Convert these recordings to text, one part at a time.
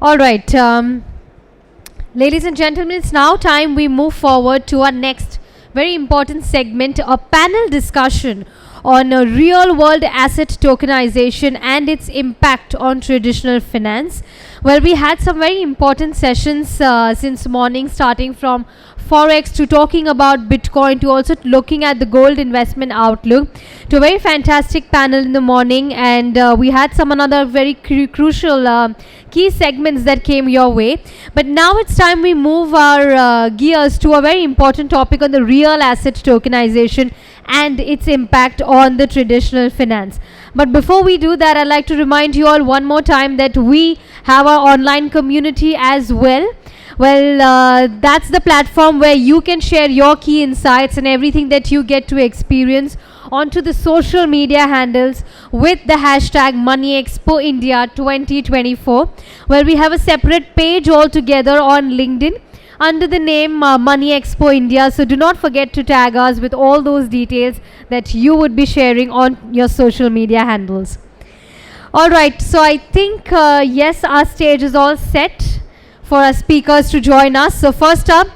All right, ladies and gentlemen, it's now time we move forward to our next very important segment, a panel discussion on real world asset tokenization and its impact on traditional finance. Well, we had some very important sessions since morning, starting from Forex to talking about Bitcoin to also looking at the gold investment outlook, to a very fantastic panel in the morning. And we had some another very crucial key segments that came your way. But now it's time we move our gears to a very important topic on the real asset tokenization and its impact on the traditional finance. But before we do that, I'd like to remind you all one more time that we have our online community as well. Well, that's the platform where you can share your key insights and everything that you get to experience onto the social media handles with the hashtag MoneyExpoIndia 2024. Well, we have a separate page altogether on LinkedIn under the name Money Expo India. So do not forget to tag us with all those details that you would be sharing on your social media handles. All right, so I think, yes, our stage is all set for our speakers to join us. So first up,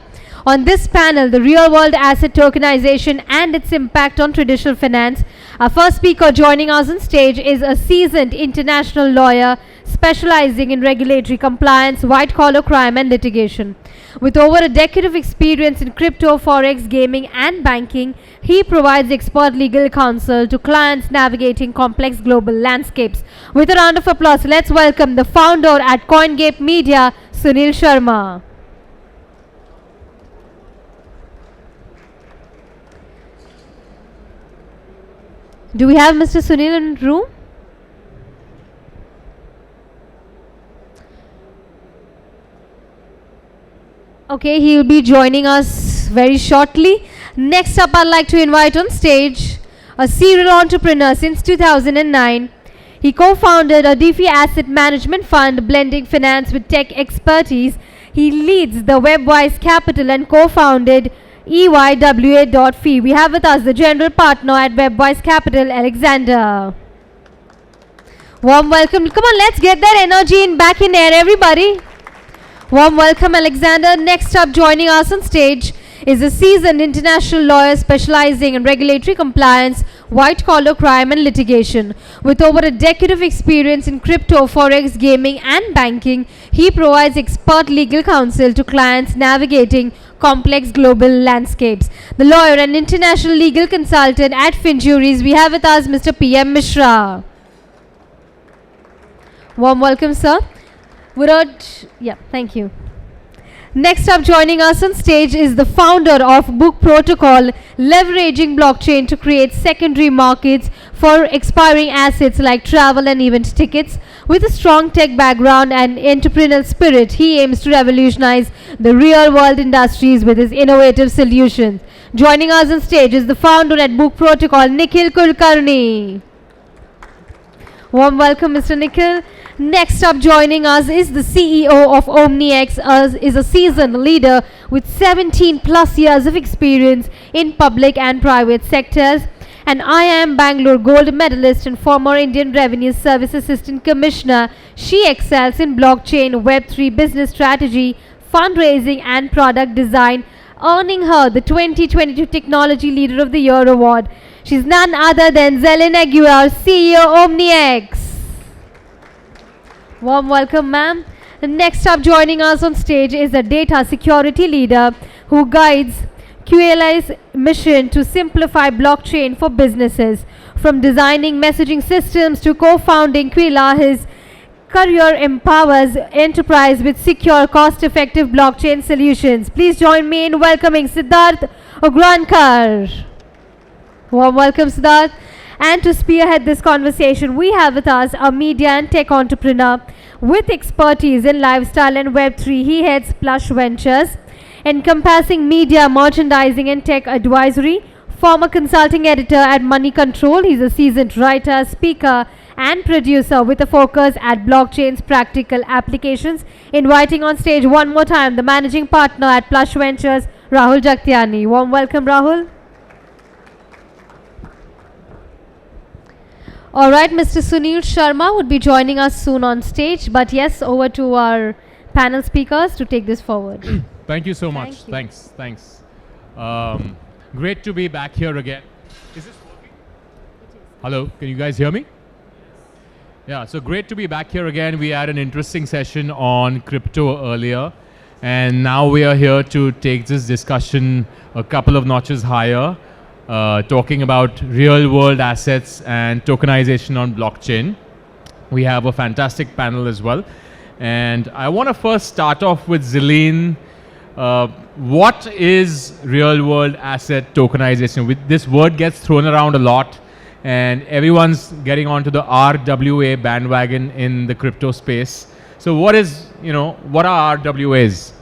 on this panel, the real world asset tokenization and its impact on traditional finance. Our first speaker joining us on stage is a seasoned international lawyer specializing in regulatory compliance, white-collar crime and litigation. With over a decade of experience in crypto, forex, gaming and banking, he provides expert legal counsel to clients navigating complex global landscapes. With a round of applause, let's welcome the founder at CoinGate Media, Sunil Sharma. Do we have Mr. Sunil in the room? Okay, he will be joining us very shortly. Next up, I'd like to invite on stage a serial entrepreneur since 2009. He co-founded a DeFi asset management fund blending finance with tech expertise. He leads the WebWise Capital and co-founded EYWA.fi. We have with us the general partner at WebWise Capital, Alexander. Warm welcome. Come on, let's get that energy back in air, everybody. Warm welcome, Alexander. Next up, joining us on stage is a seasoned international lawyer specializing in regulatory compliance, white-collar crime and litigation. With over a decade of experience in crypto, forex, gaming and banking, he provides expert legal counsel to clients navigating complex global landscapes. The lawyer and international legal consultant at Finjuries, we have with us Mr. P.M. Mishra. Warm welcome, sir. Thank you. Next up, joining us on stage is the founder of Book Protocol, leveraging blockchain to create secondary markets for expiring assets like travel and event tickets. With a strong tech background and entrepreneurial spirit, he aims to revolutionize the real-world industries with his innovative solutions. Joining us on stage is the founder at Book Protocol, Nikhil Kulkarni. Warm welcome, Mr. Nikhil. Next up, joining us is the CEO of OmniX, is a seasoned leader with 17 plus years of experience in public and private sectors. An IIM Bangalore gold medalist and former Indian Revenue Service Assistant Commissioner, she excels in blockchain, Web3 business strategy, fundraising and product design, earning her the 2022 Technology Leader of the Year award. She's none other than Zelin Aguiar, CEO OmniX. Warm welcome, ma'am. Next up, joining us on stage is a data security leader who guides QLI's mission to simplify blockchain for businesses. From designing messaging systems to co-founding Quila, his career empowers enterprise with secure, cost-effective blockchain solutions. Please join me in welcoming Siddharth Ogrankar. Warm welcome, Siddharth. And to spearhead this conversation, we have with us a media and tech entrepreneur with expertise in lifestyle and Web3. He heads Plush Ventures, encompassing media, merchandising and tech advisory. Former consulting editor at Money Control, he's a seasoned writer, speaker and producer with a focus at blockchain's practical applications. Inviting on stage one more time the managing partner at Plush Ventures, Rahul Jagtiani. Warm welcome, Rahul. All right, Mr. Sunil Sharma would be joining us soon on stage. But yes, over to our panel speakers to take this forward. Thank you so much. Thank you. Thanks. Great to be back here again. Is this working? Hello, can you guys hear me? Yeah, so great to be back here again. We had an interesting session on crypto earlier, and now we are here to take this discussion a couple of notches higher, talking about real-world assets and tokenization on blockchain. We have a fantastic panel as well. And I want to first start off with Zilleen. What is real-world asset tokenization? This word gets thrown around a lot, and everyone's getting onto the RWA bandwagon in the crypto space. So what are RWAs?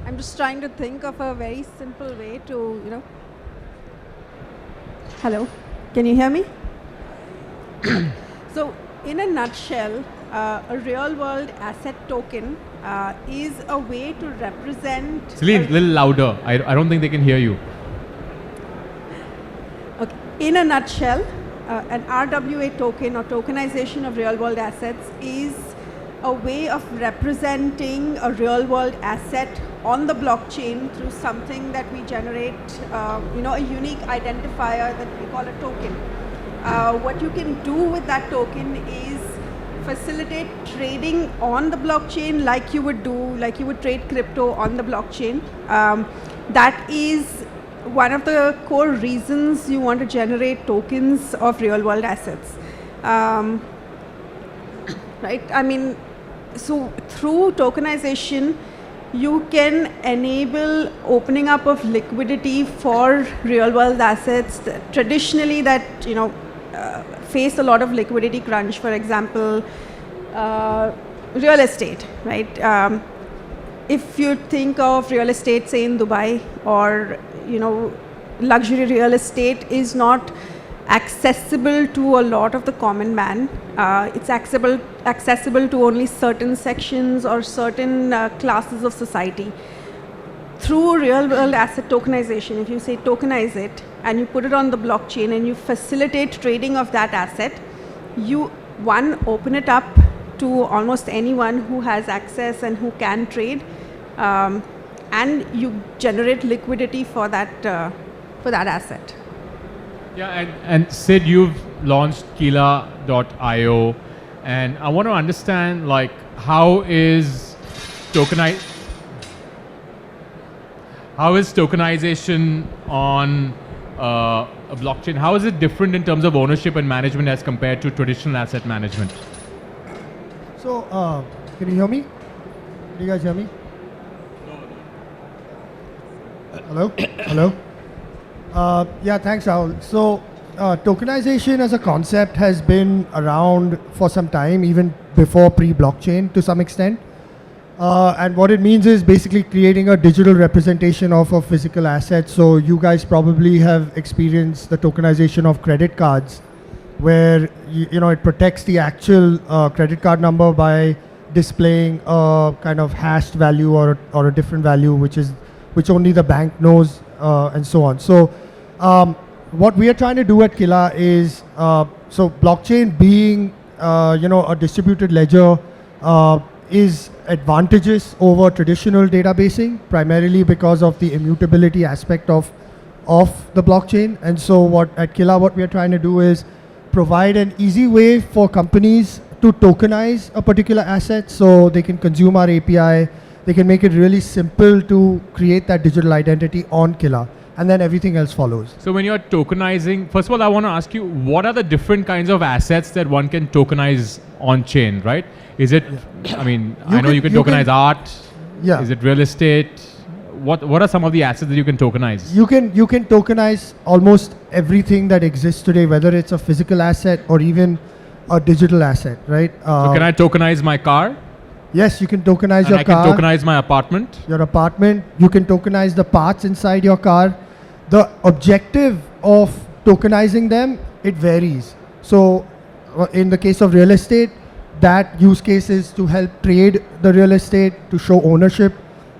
I'm just trying to think of a very simple way to, Hello, can you hear me? So, in a nutshell, a real-world asset token is a way to represent... Zilleen, a little louder. I don't think they can hear you. Okay. In a nutshell, an RWA token or tokenization of real-world assets is a way of representing a real-world asset on the blockchain through something that we generate, a unique identifier that we call a token. What you can do with that token is facilitate trading on the blockchain like you would trade crypto on the blockchain. That is one of the core reasons you want to generate tokens of real-world assets. Right? I mean, so through tokenization, you can enable opening up of liquidity for real-world assets traditionally that face a lot of liquidity crunch. For example, real estate, right? If you think of real estate, say in Dubai, or luxury real estate is not accessible to a lot of the common man. It's accessible to only certain sections or certain classes of society. Through real-world asset tokenization, if you say tokenize it and you put it on the blockchain and you facilitate trading of that asset, you open it up to almost anyone who has access and who can trade, and you generate liquidity for that asset. Yeah, and Sid, you've launched Kila.io, and I want to understand, how is tokenization on a blockchain? How is it different in terms of ownership and management as compared to traditional asset management? So, can you hear me? Do you guys hear me? Hello? Hello? Yeah, thanks, Rahul. So, tokenization as a concept has been around for some time, even before pre-blockchain to some extent. And what it means is basically creating a digital representation of a physical asset. So you guys probably have experienced the tokenization of credit cards, where it protects the actual credit card number by displaying a kind of hashed value or a different value, which only the bank knows, and so on. So what we are trying to do at Kila is, so blockchain being a distributed ledger is advantageous over traditional databasing, primarily because of the immutability aspect of the blockchain. And so at Kila, what we are trying to do is provide an easy way for companies to tokenize a particular asset so they can consume our API. They can make it really simple to create that digital identity on Kila, and then everything else follows. So when you're tokenizing, first of all, I want to ask you, what are the different kinds of assets that one can tokenize on chain, right? Is it, I mean, I know you can tokenize art. Yeah. Is it real estate? What are some of the assets that you can tokenize? You can tokenize almost everything that exists today, whether it's a physical asset or even a digital asset, right? So can I tokenize my car? Yes, you can tokenize your car. I can tokenize my apartment? Your apartment. You can tokenize the parts inside your car. The objective of tokenizing them, it varies. So in the case of real estate, that use case is to help trade the real estate, to show ownership.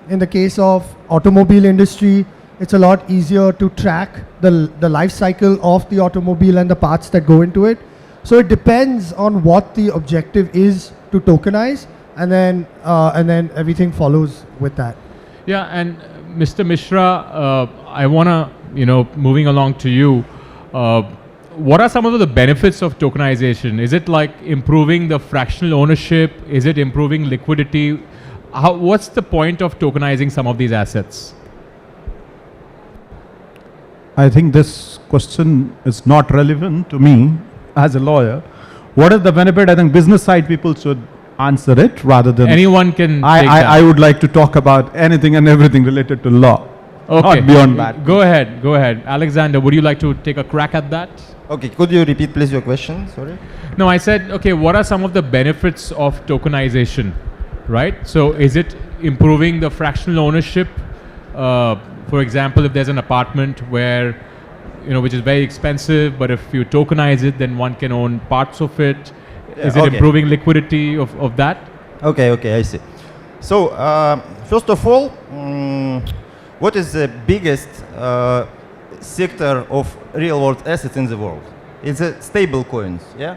In the case of automobile industry, It's a lot easier to track the life cycle of the automobile and the parts that go into it. So it depends on what the objective is to tokenize, and then everything follows with that. Yeah, and Mr. Mishra, I want to, moving along to you, what are some of the benefits of tokenization? Is it like improving the fractional ownership? Is it improving liquidity? What's the point of tokenizing some of these assets? I think this question is not relevant to me as a lawyer. What is the benefit? I think business side people should answer it rather than Anyone can take that. I would like to talk about anything and everything related to law. Okay. Not beyond that. Go ahead. Alexander, would you like to take a crack at that? Okay, could you repeat please your question? Sorry. No, I said, okay, what are some of the benefits of tokenization, right? So is it improving the fractional ownership? For example, if there's an apartment where, which is very expensive, but if you tokenize it, then one can own parts of it. Is it okay. improving liquidity of that? Okay, I see. So, first of all, what is the biggest sector of real-world assets in the world? It's stable coins, yeah?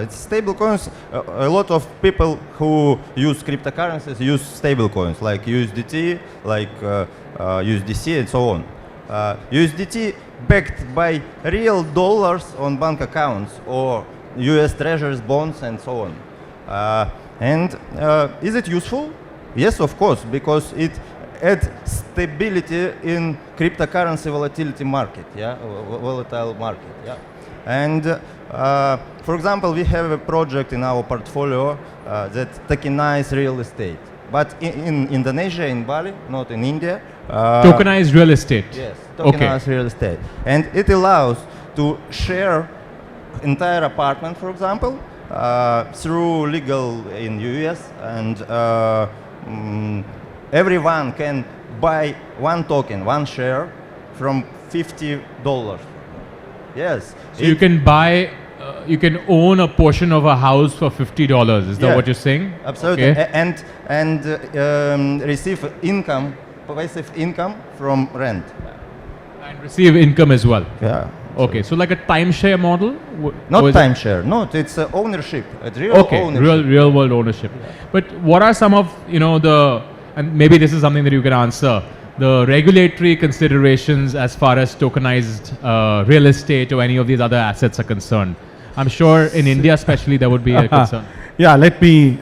It's stable coins. A lot of people who use cryptocurrencies use stable coins, like USDT, like USDC, and so on. USDT backed by real dollars on bank accounts or US treasuries, bonds, and so on. Is it useful? Yes, of course, because it adds stability in cryptocurrency volatility market, yeah, volatile market, yeah. And for example, we have a project in our portfolio that tokenizes real estate, but in Indonesia, in Bali, not in India. Tokenized real estate. Yes, tokenized real estate, and it allows to share entire apartment, for example, through legal in US, and everyone can buy one token, one share from $50. Yes. So you can buy, you can own a portion of a house for $50. Is that what you're saying? Absolutely. Okay. And receive income, passive income from rent. And receive income as well. Yeah. Okay, so like a timeshare model? Not timeshare. No, it's ownership. It's real ownership. real world ownership. But what are some of and maybe this is something that you can answer, the regulatory considerations as far as tokenized real estate or any of these other assets are concerned? I'm sure in India especially there would be a concern. Yeah, let me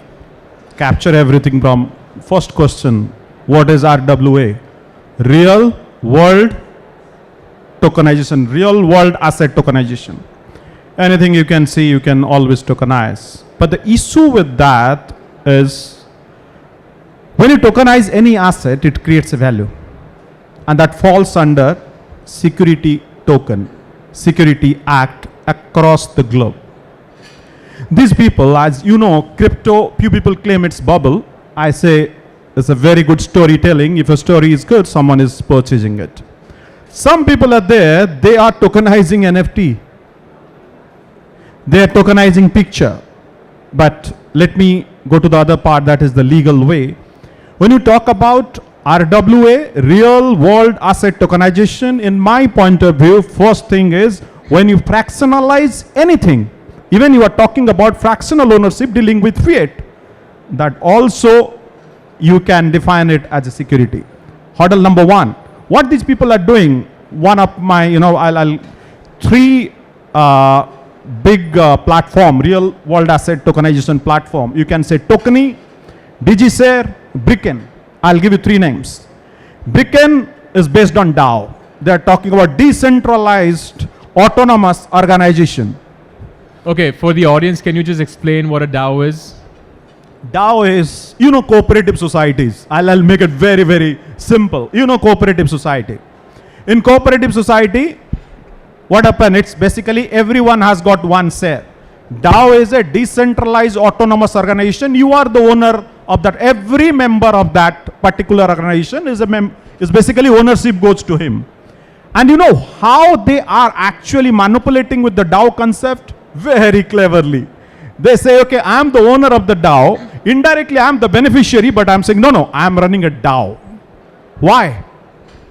capture everything from first question. What is RWA? Real world tokenization, real world asset tokenization. Anything you can see, you can always tokenize. But the issue with that is when you tokenize any asset, it creates a value. And that falls under security token, security act across the globe. These people, as you know, crypto, few people claim it's bubble. I say it's a very good storytelling. If a story is good, someone is purchasing it. Some people are there, they are tokenizing NFT. They are tokenizing picture. But let me go to the other part, that is the legal way. When you talk about RWA, real world asset tokenization, in my point of view, first thing is when you fractionalize anything, even you are talking about fractional ownership dealing with fiat, that also you can define it as a security. Hurdle number one. What these people are doing, one of my, three big platform, real world asset tokenization platform. You can say Tokeny, DigiShare, Bricken. I'll give you three names. Bricken is based on DAO. They are talking about decentralized autonomous organization. Okay, for the audience, can you just explain what a DAO is? DAO is, cooperative societies. I'll make it very, very simple. Cooperative society. In cooperative society, what happens? It's basically everyone has got one share. DAO is a decentralized autonomous organization. You are the owner of that. Every member of that particular organization is basically ownership goes to him. And you know how they are actually manipulating with the DAO concept? Very cleverly. They say, okay, I am the owner of the DAO. Indirectly, I am the beneficiary, but I am saying, no, I am running a DAO. Why?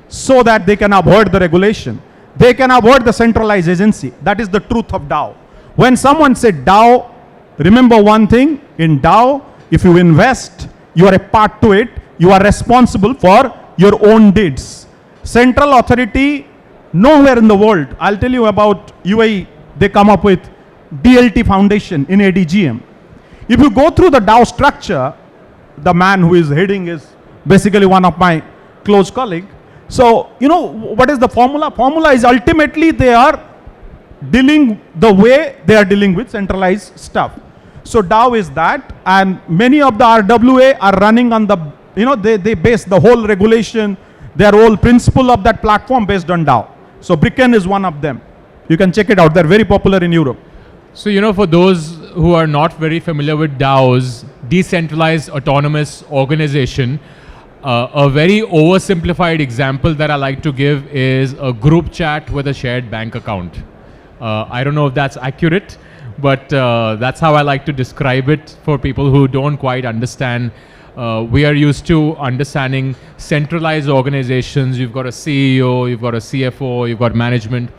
so that they can avoid the regulation. They can avoid the centralized agency. That is the truth of DAO. When someone said DAO, remember one thing, in DAO, if you invest, you are a part to it, you are responsible for your own deeds. Central authority, nowhere in the world. I'll tell you about UAE, they come up with DLT Foundation in ADGM. If you go through the DAO structure, the man who is heading is basically one of my close colleagues. So, you know, what is the formula? Formula is ultimately they are dealing the way they are dealing with centralized stuff. So DAO is that, and many of the RWA are running on the, you know, they base the whole regulation, their whole principle of that platform based on DAO. So Bricken is one of them. You can check it out. They're very popular in Europe. So, you know, for those who are not very familiar with DAOs, decentralized autonomous organization, a very oversimplified example that I like to give is a group chat with a shared bank account. I don't know if that's accurate, but that's how I like to describe it for people who don't quite understand. We are used to understanding centralized organizations. You've got a CEO, you've got a CFO, you've got management.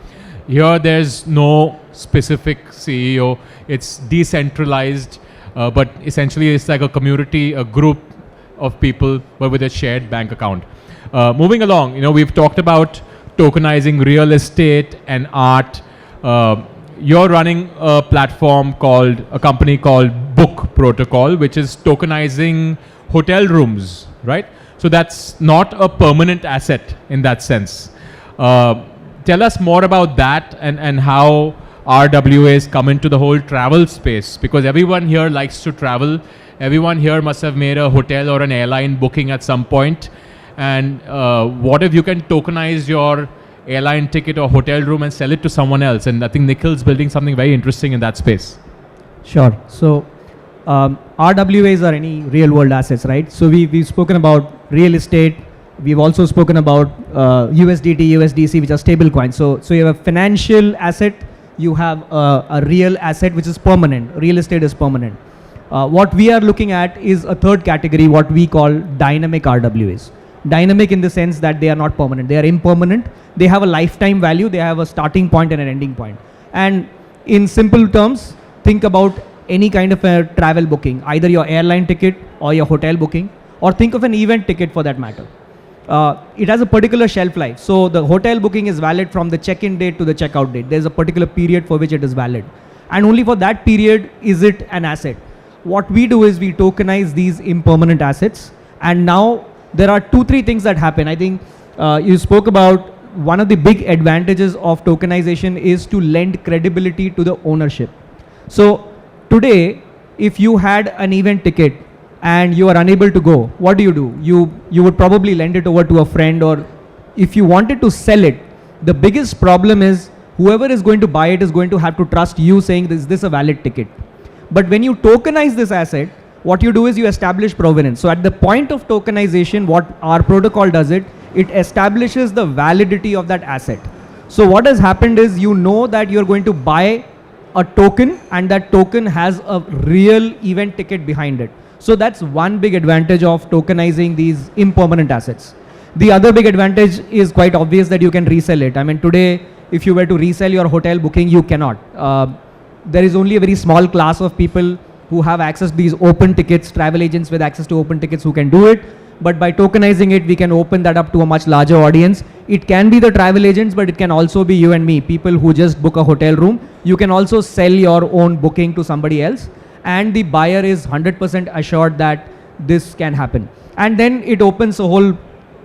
Here there's no specific CEO. It's decentralized, but essentially it's like a community, a group of people, but with a shared bank account. Moving along, you know, we've talked about tokenizing real estate and art. You're running a platform called, a company called Book Protocol, which is tokenizing hotel rooms, right? So that's not a permanent asset in that sense. Tell us more about that and how RWAs come into the whole travel space, because everyone here likes to travel. Everyone here must have made a hotel or an airline booking at some point. And what if you can tokenize your airline ticket or hotel room and sell it to someone else? And I think Nikhil's building something very interesting in that space. Sure. So RWAs are any real world assets, right? So we've spoken about real estate. We've also spoken about USDT, USDC, which are stable coins. So you have a financial asset, you have a real asset, which is permanent. Real estate is permanent. What we are looking at is a third category, what we call dynamic RWAs. Dynamic in the sense that they are not permanent, they are impermanent. They have a lifetime value, they have a starting point and an ending point. And in simple terms, think about any kind of a travel booking, either your airline ticket or your hotel booking, or think of an event ticket for that matter. It has a particular shelf life. So the hotel booking is valid from the check-in date to the checkout date. There's a particular period for which it is valid. And only for that period is it an asset. What we do is we tokenize these impermanent assets. And now there are 2-3 things that happen. I think you spoke about one of the big advantages of tokenization is to lend credibility to the ownership. So today, if you had an event ticket and you are unable to go, what do? You would probably lend it over to a friend, or if you wanted to sell it, the biggest problem is whoever is going to buy it is going to have to trust you saying, is this a valid ticket? But when you tokenize this asset, what you do is you establish provenance. So at the point of tokenization, what our protocol does it establishes the validity of that asset. So what has happened is, you know that you're going to buy a token and that token has a real event ticket behind it. So that's one big advantage of tokenizing these impermanent assets. The other big advantage is quite obvious, that you can resell it. I mean, today, if you were to resell your hotel booking, you cannot. There is only a very small class of people who have access to these open tickets, travel agents with access to open tickets who can do it. But by tokenizing it, we can open that up to a much larger audience. It can be the travel agents, but it can also be you and me, people who just book a hotel room. You can also sell your own booking to somebody else, and the buyer is 100% assured that this can happen. And then it opens a whole,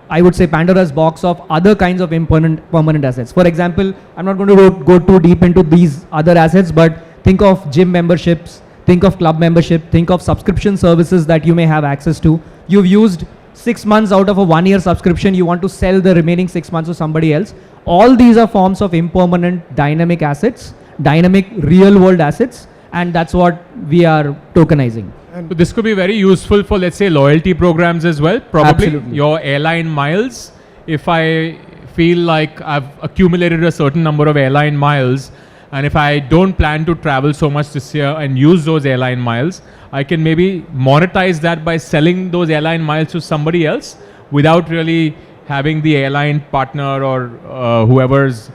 I would say, Pandora's box of other kinds of permanent assets. For example, I'm not going to go too deep into these other assets, but think of gym memberships, think of club membership, think of subscription services that you may have access to. You've used 6 months out of a 1-year subscription, you want to sell the remaining 6 months to somebody else. All these are forms of impermanent dynamic assets, dynamic real world assets, and that's what we are tokenizing. So this could be very useful for, let's say, loyalty programs as well. Probably Absolutely. Your airline miles. If I feel like I've accumulated a certain number of airline miles, and if I don't plan to travel so much this year and use those airline miles, I can maybe monetize that by selling those airline miles to somebody else without really having the airline partner or whoever's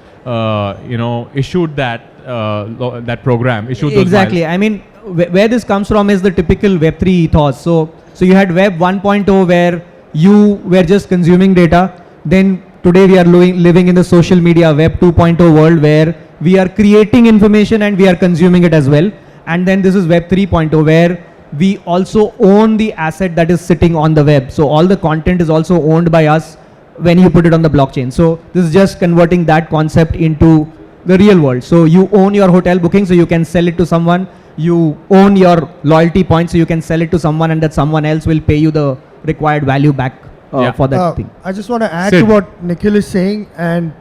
issued that that program, issued those Exactly. miles. I mean, where this comes from is the typical Web3 ethos. So you had Web 1.0 where you were just consuming data. Then today we are living in the social media Web 2.0 world where we are creating information and we are consuming it as well. And then this is Web 3.0 where we also own the asset that is sitting on the web. So all the content is also owned by us when you put it on the blockchain. So this is just converting that concept into the real world. So you own your hotel booking, so you can sell it to someone. You own your loyalty points, so you can sell it to someone, and that someone else will pay you the required value back Yeah. for that thing. I just want to add Sid. to what Nikhil is saying, and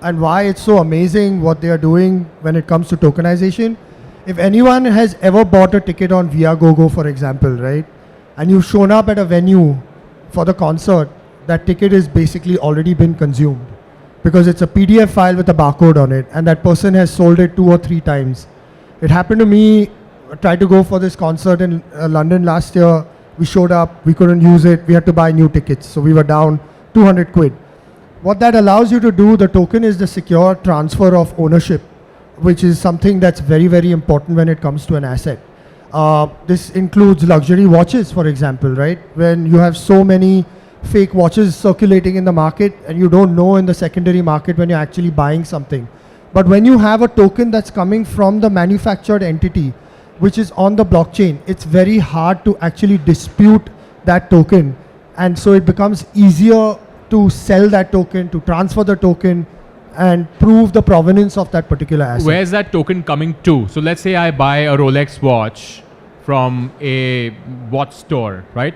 and why it's so amazing what they are doing when it comes to tokenization. If anyone has ever bought a ticket on Viagogo, for example, right, and you've shown up at a venue for the concert, that ticket is basically already been consumed because it's a PDF file with a barcode on it, and that person has sold it 2 or 3 times. It happened to me. I tried to go for this concert in London last year. We showed up, we couldn't use it, we had to buy new tickets, so we were down 200 quid. What that allows you to do, the token, is the secure transfer of ownership, which is something that's very, very important when it comes to an asset. This includes luxury watches, for example, right? When you have so many fake watches circulating in the market and you don't know in the secondary market when you're actually buying something. But when you have a token that's coming from the manufactured entity, which is on the blockchain, it's very hard to actually dispute that token. And so it becomes easier to sell that token, to transfer the token, and prove the provenance of that particular asset. Where's that token coming to? So let's say I buy a Rolex watch from a watch store, right?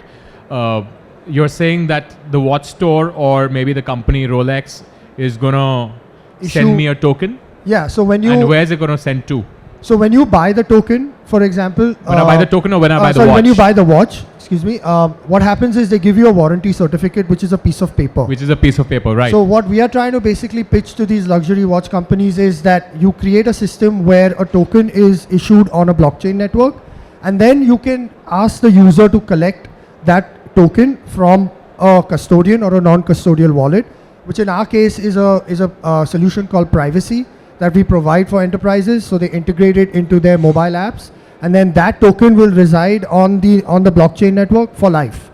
You're saying that the watch store or maybe the company Rolex is gonna send me a token? Yeah, so when you... And where's it gonna send to? So when you buy the token, for example... When I buy the token or when I buy the watch? When you buy the watch, excuse me, what happens is they give you a warranty certificate, which is a piece of paper. Which is a piece of paper, right? So what we are trying to basically pitch to these luxury watch companies is that you create a system where a token is issued on a blockchain network, and then you can ask the user to collect that token from a custodian or a non-custodial wallet, which in our case is a solution called Privacy that we provide for enterprises. So they integrate it into their mobile apps, and then that token will reside on the blockchain network for life.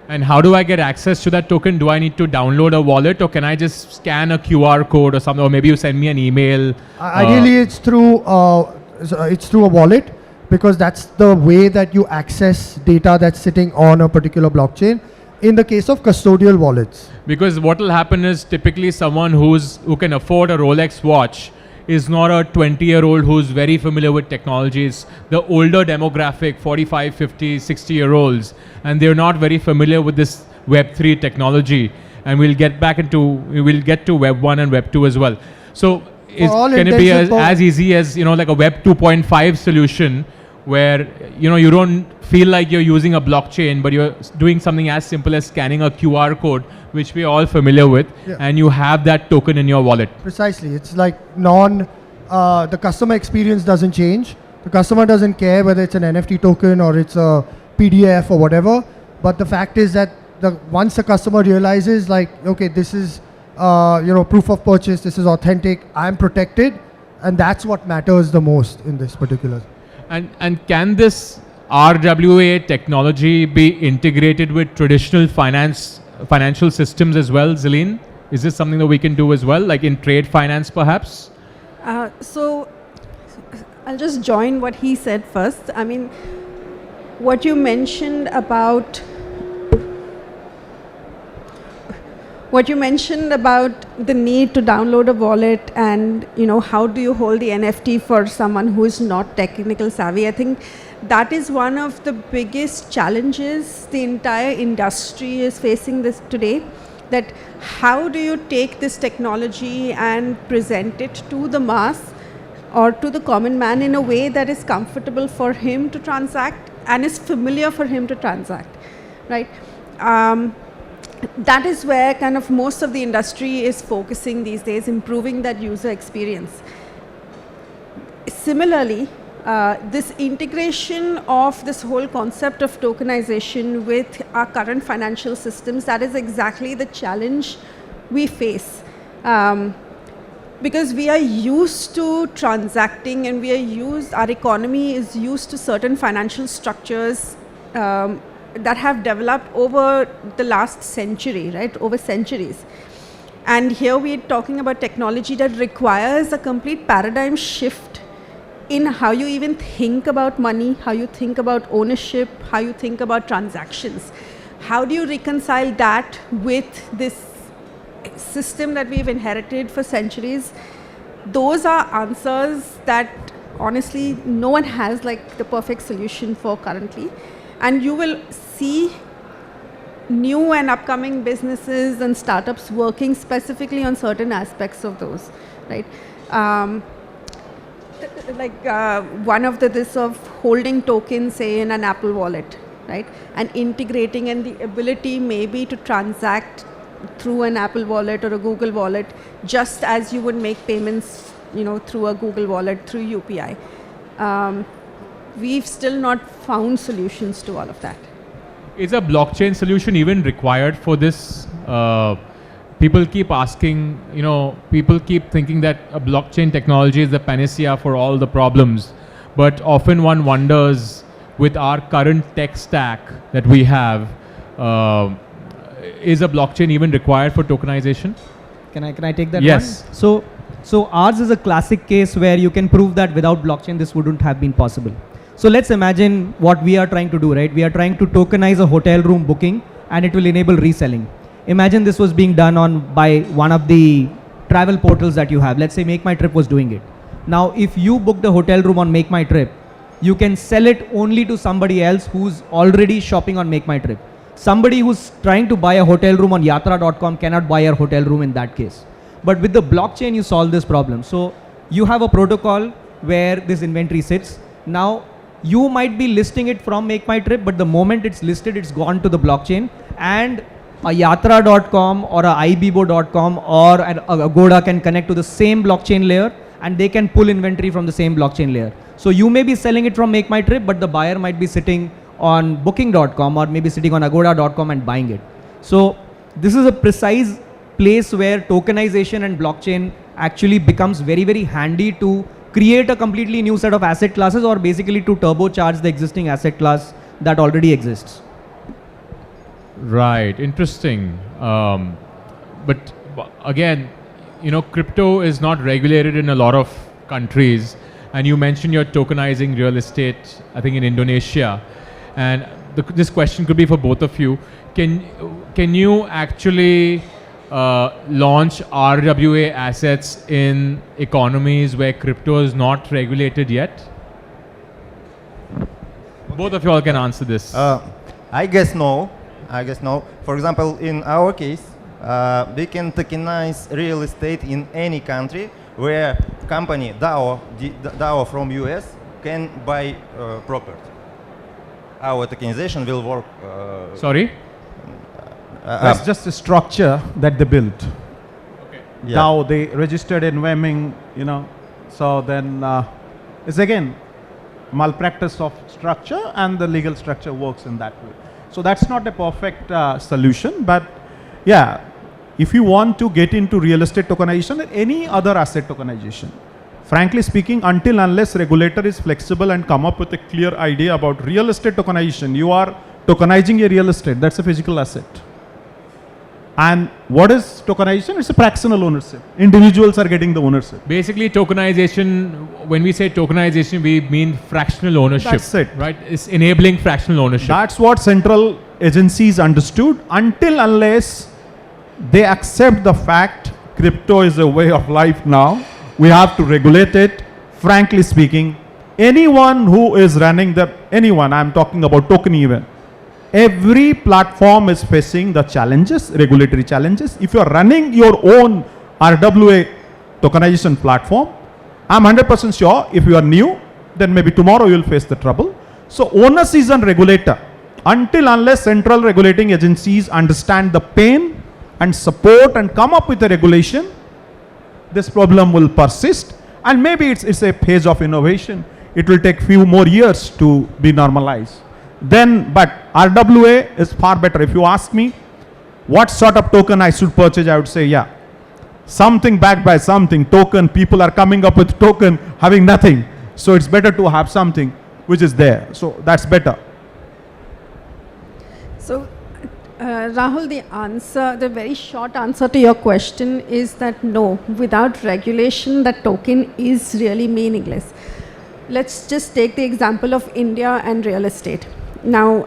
And how do I get access to that token? Do I need to download a wallet, or can I just scan a QR code or something, or maybe you send me an email? Ideally, it's through a wallet, because that's the way that you access data that's sitting on a particular blockchain. In the case of custodial wallets, Because what will happen is typically someone who can afford a Rolex watch is not a 20-year-old who's very familiar with technologies. The older demographic, 45, 50, 60-year-olds, and they're not very familiar with this Web3 technology. And we'll get to Web 1 and Web 2 as well. So can it be as easy as, like a Web 2.5 solution where, you don't feel like you're using a blockchain, but you're doing something as simple as scanning a QR code, which we're all familiar with, and you have that token in your wallet. Precisely. It's like the customer experience doesn't change. The customer doesn't care whether it's an NFT token or it's a PDF or whatever. But the fact is that once the customer realizes, like, okay, this is proof of purchase, this is authentic, I'm protected, and that's what matters the most in this particular. And can this RWA technology be integrated with traditional financial systems as well, Zeline? Is this something that we can do as well, like in trade finance perhaps? So I'll just join what he said first. I mean, what you mentioned about the need to download a wallet and how do you hold the NFT for someone who is not technical savvy, I think that is one of the biggest challenges the entire industry is facing this today. That how do you take this technology and present it to the mass or to the common man in a way that is comfortable for him to transact and is familiar for him to transact, right? That is where kind of most of the industry is focusing these days, improving that user experience. Similarly, this integration of this whole concept of tokenization with our current financial systems, that is exactly the challenge we face. Because we are used to transacting, and our economy is used to certain financial structures that have developed over the last century, right, over centuries. And here we're talking about technology that requires a complete paradigm shift in how you even think about money, how you think about ownership, how you think about transactions. How do you reconcile that with this system that we've inherited for centuries? Those are answers that honestly no one has like the perfect solution for currently. And you will see new and upcoming businesses and startups working specifically on certain aspects of those, right? One of this of holding tokens, say, in an Apple wallet, right? And integrating, and the ability maybe to transact through an Apple wallet or a Google wallet, just as you would make payments, through a Google wallet, through UPI. We've still not found solutions to all of that. Is a blockchain solution even required for this? People keep asking, people keep thinking that a blockchain technology is the panacea for all the problems. But often one wonders, with our current tech stack that we have, is a blockchain even required for tokenization? Can I take that Yes. one? So ours is a classic case where you can prove that without blockchain this wouldn't have been possible. So let's imagine what we are trying to do, right? We are trying to tokenize a hotel room booking, and it will enable reselling. Imagine this was being done by one of the travel portals that you have. Let's say Make My Trip was doing it. Now, if you booked a hotel room on Make My Trip, you can sell it only to somebody else who's already shopping on Make My Trip. Somebody who's trying to buy a hotel room on yatra.com cannot buy a hotel room in that case. But with the blockchain, you solve this problem. So you have a protocol where this inventory sits. Now, you might be listing it from Make My Trip, but the moment it's listed, it's gone to the blockchain, and a yatra.com or a ibibo.com or an Agoda can connect to the same blockchain layer, and they can pull inventory from the same blockchain layer. So you may be selling it from Make My Trip, but the buyer might be sitting on booking.com or maybe sitting on agoda.com and buying it. So this is a precise place where tokenization and blockchain actually becomes very, very handy to create a completely new set of asset classes, or basically to turbocharge the existing asset class that already exists. Right, interesting. But again, crypto is not regulated in a lot of countries, and you mentioned you're tokenizing real estate, I think in Indonesia, and this question could be for both of you. Can you actually launch RWA assets in economies where crypto is not regulated yet? Both of you all can answer this. I guess no. For example, in our case, we can tokenize real estate in any country where company DAO from US can buy property. Our tokenization will work. Sorry? That's just a structure that they built. Okay. Yeah. Now they registered in Wemming, so then it's again malpractice of structure, and the legal structure works in that way. So that's not a perfect solution, but yeah, if you want to get into real estate tokenization or any other asset tokenization, frankly speaking, until unless regulator is flexible and come up with a clear idea about real estate tokenization, you are tokenizing a real estate, that's a physical asset. And what is tokenization? It's a fractional ownership. Individuals are getting the ownership. Basically, tokenization, when we say tokenization, we mean fractional ownership. That's it. Right? It's enabling fractional ownership. That's what central agencies understood. Until unless they accept the fact crypto is a way of life now, we have to regulate it. Frankly speaking, anyone who is running I'm talking about token even, every platform is facing the challenges, regulatory challenges. If you are running your own RWA tokenization platform, I'm 100% sure if you are new, then maybe tomorrow you will face the trouble. So onus is on regulator. Until unless central regulating agencies understand the pain and support and come up with a regulation, this problem will persist. And maybe it's a phase of innovation. it will take few more years to be normalized. Then, but RWA is far better. If you ask me what sort of token I should purchase, I would say, yeah, something backed by something, token, people are coming up with token, having nothing. So it's better to have something which is there. So that's better. So, Rahul, the very short answer to your question is that no, without regulation, the token is really meaningless. Let's just take the example of India and real estate. Now,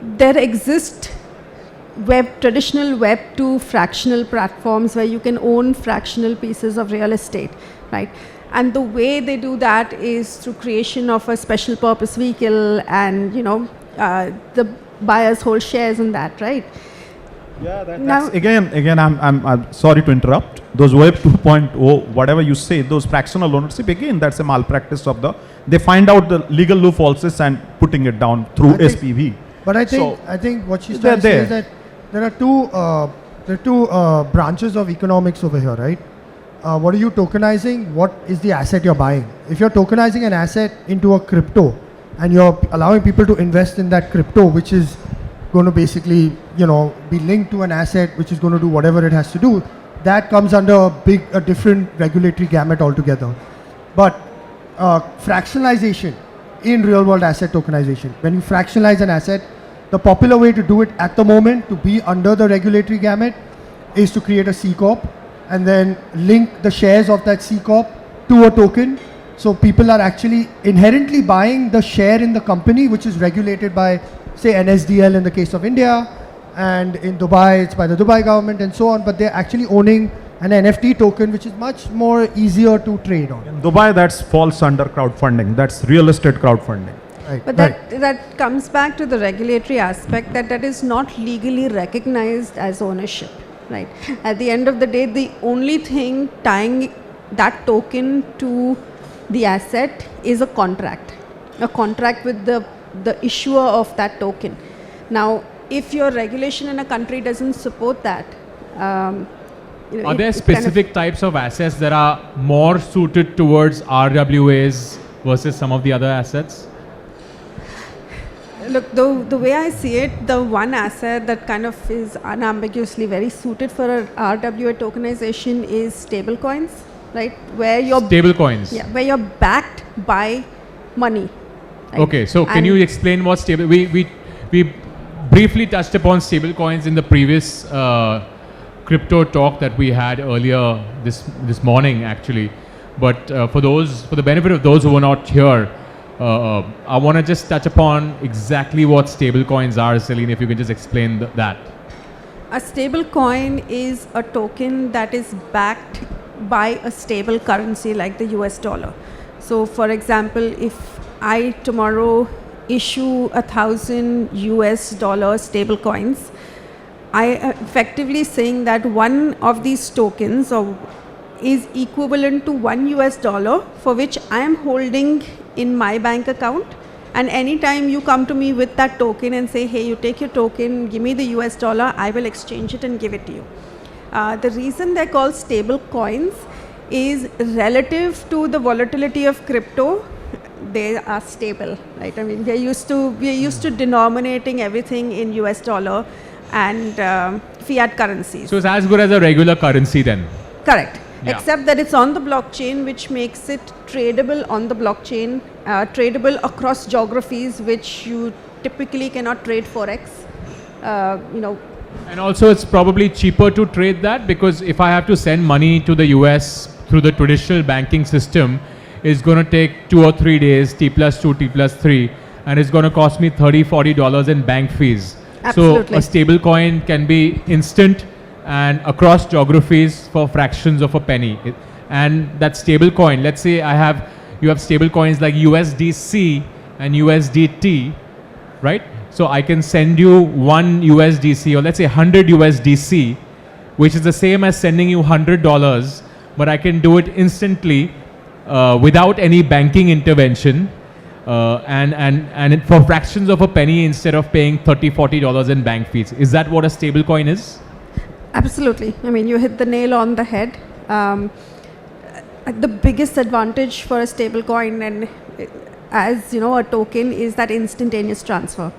there exist traditional Web 2 fractional platforms where you can own fractional pieces of real estate, right? And the way they do that is through creation of a special purpose vehicle, and the buyers hold shares in that, right? Yeah, that's again, I'm sorry to interrupt. Those Web 2.0, whatever you say, those fractional ownership, again, that's a malpractice of they find out the legal loopholes and putting it down through SPV. But I think what she's trying to say is that there are two branches of economics over here, right? What are you tokenizing? What is the asset you're buying? If you're tokenizing an asset into a crypto and you're allowing people to invest in that crypto, which is going to basically, be linked to an asset which is going to do whatever it has to do, that comes under a different regulatory gamut altogether. But fractionalization in real world asset tokenization, when you fractionalize an asset, the popular way to do it at the moment to be under the regulatory gamut is to create a C Corp and then link the shares of that C Corp to a token. So people are actually inherently buying the share in the company, which is regulated by, say, NSDL in the case of India, and in Dubai it's by the Dubai government and so on, but they're actually owning an NFT token, which is much more easier to trade on. In Dubai, that falls under crowdfunding. That's real estate crowdfunding. Right. But that comes back to the regulatory aspect, that is not legally recognized as ownership, right? At the end of the day, the only thing tying that token to the asset is a contract with the issuer of that token. Now, if your regulation in a country doesn't support that, are there specific types of assets that are more suited towards RWAs versus some of the other assets? Look, the way I see it, the one asset that kind of is unambiguously very suited for a RWA tokenization is stablecoins, right? Where you're Stablecoins. Yeah, where you're backed by money. Right? Okay, so can you explain what stable? We briefly touched upon stablecoins in the previous crypto talk that we had earlier this morning, actually. But for the benefit of those who were not here, I want to just touch upon exactly what stablecoins are, Celine, if you can just explain that. A stablecoin is a token that is backed by a stable currency like the US dollar. So, for example, if I tomorrow issue 1,000 US dollar stablecoins, I am effectively saying that one of these tokens is equivalent to $1 US for which I am holding in my bank account, and anytime you come to me with that token and say, hey, you take your token, give me the US dollar, I will exchange it and give it to you. The reason they're called stable coins is relative to the volatility of crypto, they are stable, right? I mean, we're used to denominating everything in US dollar and fiat currencies. So it's as good as a regular currency then? Correct. Yeah. Except that it's on the blockchain, which makes it tradable on the blockchain, tradable across geographies, which you typically cannot trade forex. And also it's probably cheaper to trade that, because if I have to send money to the US through the traditional banking system, it's going to take 2 or 3 days, T+2, T+3, and it's going to cost me $30-40 in bank fees. Absolutely. So a stable coin can be instant and across geographies for fractions of a penny. And that stable coin, let's say you have stable coins like USDC and USDT, right? So I can send you 1 USDC, or let's say 100 USDC, which is the same as sending you $100, but I can do it instantly without any banking intervention, and for fractions of a penny instead of paying $30-40 in bank fees. Is that what a stable coin is? Absolutely. I mean, you hit the nail on the head. the biggest advantage for a stable coin and as you know a token is that instantaneous transfer.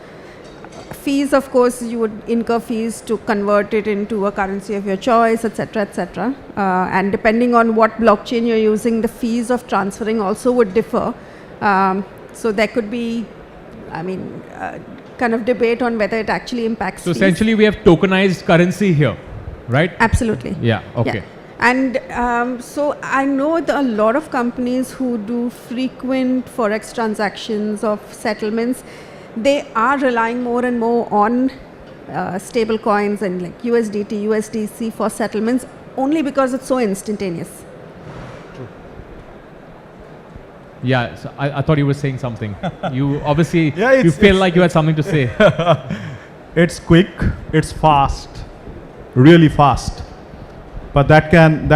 Fees, of course, you would incur fees to convert it into a currency of your choice, etc., etc. And depending on what blockchain you're using, the fees of transferring also would differ. So there could be, kind of debate on whether it actually impacts. So fees. essentially, we have tokenized currency here, right? Absolutely. Yeah. Okay. Yeah. And so I know a lot of companies who do frequent forex transactions of settlements. They are relying more and more on stable coins and like USDT, USDC for settlements only because it's so instantaneous. Yeah, so I thought you were saying something. You obviously, Yeah, you it's- feel it's- like you had something to say. It's quick, it's fast, really fast. But that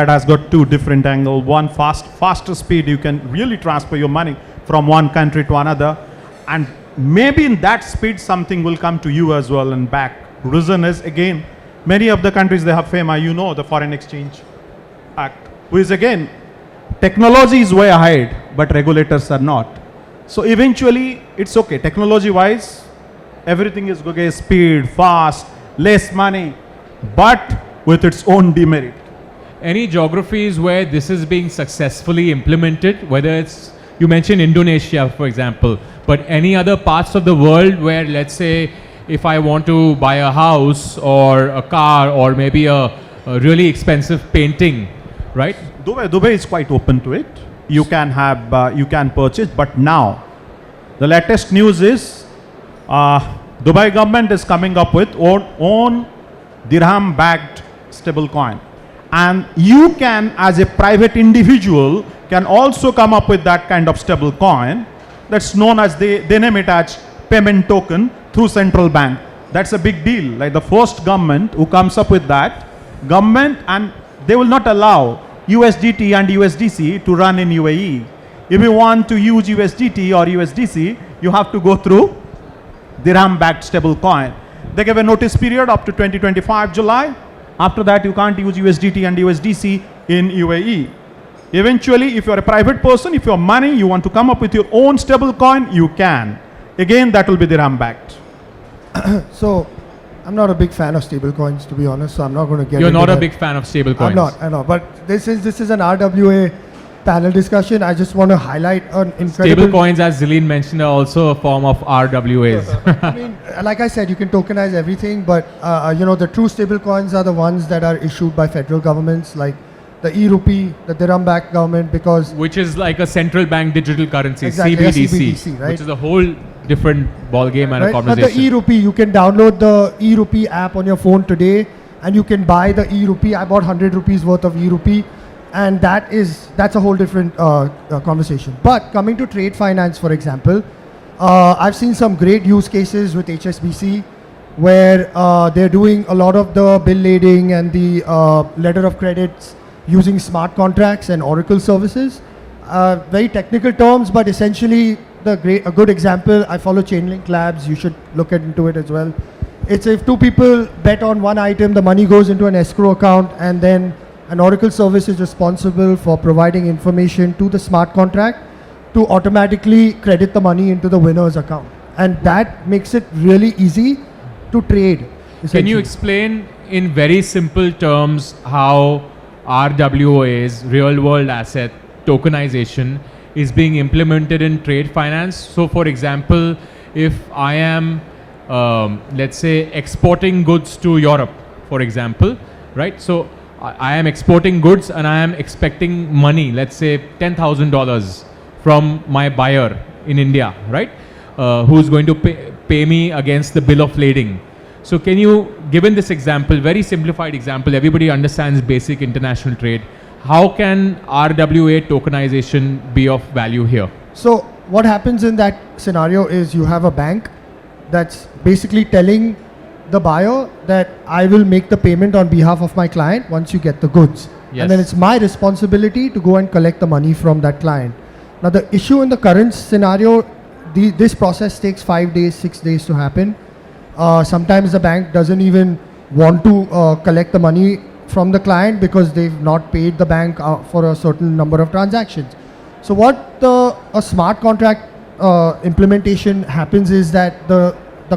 has got two different angles. One, faster speed, you can really transfer your money from one country to another. And maybe in that speed, something will come to you as well and back. Reason is, again, many of the countries, they have FEMA, you know, the Foreign Exchange Act, who is again, technology is way ahead, but regulators are not. So eventually, it's okay. Technology-wise, everything is okay, speed, fast, less money, but with its own demerit. Any geographies where this is being successfully implemented, whether it's, you mentioned Indonesia, for example, but any other parts of the world where, let's say, if I want to buy a house or a car or maybe a really expensive painting, right? Dubai is quite open to it. You can have, you can purchase, but now, the latest news is, Dubai government is coming up with own dirham-backed stable coin. And you can, as a private individual, can also come up with that kind of stable coin. That's known as, they name it as payment token through central bank. That's a big deal. Like the first government who comes up with that, government, and they will not allow USDT and USDC to run in UAE. If you want to use USDT or USDC, you have to go through dirham-backed stable coin. They give a notice period up to 2025 July. After that, you can't use USDT and USDC in UAE. Eventually, if you're a private person, if you have money, you want to come up with your own stable coin, you can. Again, that will be dirham-backed. So, I'm not a big fan of stablecoins, to be honest. So I'm not going to get. You're into not a that. big fan of stable I'm coins. not. I know, but this is an RWA panel discussion. I just want to highlight an incredible. Stable coins, as Zilleen mentioned, are also a form of RWAs. I mean, like I said, you can tokenize everything, but the true stable coins are the ones that are issued by federal governments, like the e-rupee, the dirham-backed government, because Which is like a central bank digital currency, Exactly, a CBDC, CBDC, right? which is a whole different ball game and a right? But conversation. the e-rupee, you can download the e-rupee app on your phone today, and you can buy the e-rupee. I bought 100 rupees worth of e-rupee, and that's a whole different conversation. But coming to trade finance, for example, I've seen some great use cases with HSBC, where they're doing a lot of the bill lading and the letter of credits using smart contracts and Oracle services. Very technical terms, but essentially a good example. I follow Chainlink Labs. You should look into it as well. It's if two people bet on one item, the money goes into an escrow account, and then an Oracle service is responsible for providing information to the smart contract to automatically credit the money into the winner's account. And that makes it really easy to trade. Can you essentially. explain in very simple terms how RWAs, real world asset tokenization, is being implemented in trade finance? So for example, if I am, let's say, exporting goods to Europe, for example, right? So I am exporting goods and I am expecting money, let's say $10,000 from my buyer in India, right? Who's going to pay me against the bill of lading. So can you, given this example, very simplified example, everybody understands basic international trade, how can RWA tokenization be of value here? So what happens in that scenario is you have a bank that's basically telling the buyer that I will make the payment on behalf of my client once you get the goods. Yes. And then it's my responsibility to go and collect the money from that client. Now the issue in the current scenario, this process takes 5 days, 6 days to happen. Sometimes the bank doesn't even want to collect the money from the client because they've not paid the bank for a certain number of transactions. So what a smart contract implementation happens is that